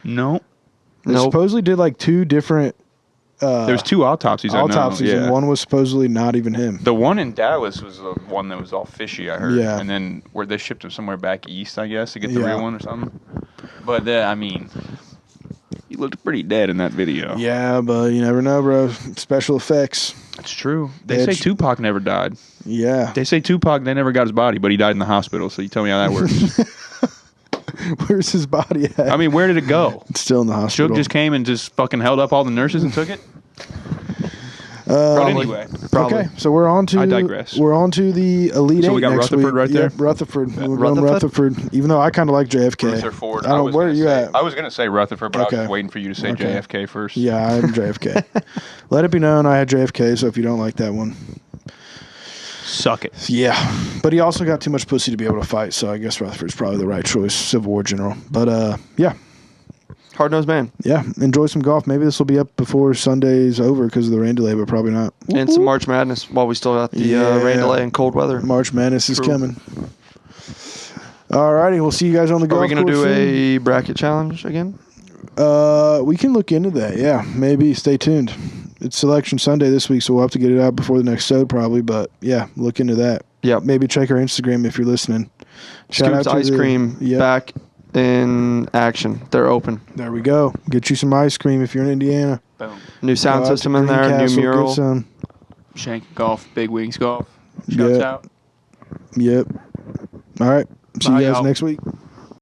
No. They Nope. supposedly did like 2 different There's 2 autopsies. autopsies, I know. and one was supposedly not even him. The one in Dallas was the one that was all fishy, I heard. Yeah. And then where they shipped him somewhere back east, I guess, to get the Yeah. real one or something. But, I mean, he looked pretty dead in that video. Yeah, but you never know, bro. Special effects. It's true. They Yeah, say Tupac never died. Yeah. They say Tupac, they never got his body, but he died in the hospital. So you tell me how that works. Where's his body at? I mean, where did it go? It's still in the hospital. Suge just came and just fucking held up all the nurses and took it? Uh, But anyway. Probably. Okay, so we're on to. I digress. We're on to the Elite So Eight we got next Rutherford week. right there? Yep, Rutherford. We're going Rutherford? Rutherford. Even though I kind of like JFK. Rutherford. I don't. Where are you at? I was going to say Rutherford, but I Okay. was waiting for you to say Okay. JFK first. Yeah, I'm JFK. Let it be known I had JFK. So if you don't like that one, Suck it. yeah. But he also got too much pussy to be able to fight. So I guess Rutherford's probably the right choice. Civil War general. But yeah. Hard-nosed man. Yeah, enjoy some golf. Maybe this will be up before Sunday's over because of the rain delay, but probably not. And some March Madness while we still got the Yeah. rain delay and cold weather. March Madness is True. coming. All righty, we'll see you guys on the Are golf we going to course do soon. a bracket challenge again? We can look into that. Yeah, maybe. Stay tuned. It's Selection Sunday this week, so we'll have to get it out before the next show probably. But yeah, look into that. Yep. Maybe check our Instagram if you're listening. Shout Scoops out to Ice the- Cream Yep. back in action. They're open. There we go. Get you some ice cream if you're in Indiana. Boom. New sound Go out system to in there, Greencastle, new get mural. some. Shank Golf, Big Wings Golf. Shouts Yeah. out. Yep. All right. See Bye, you guys y'all. next week.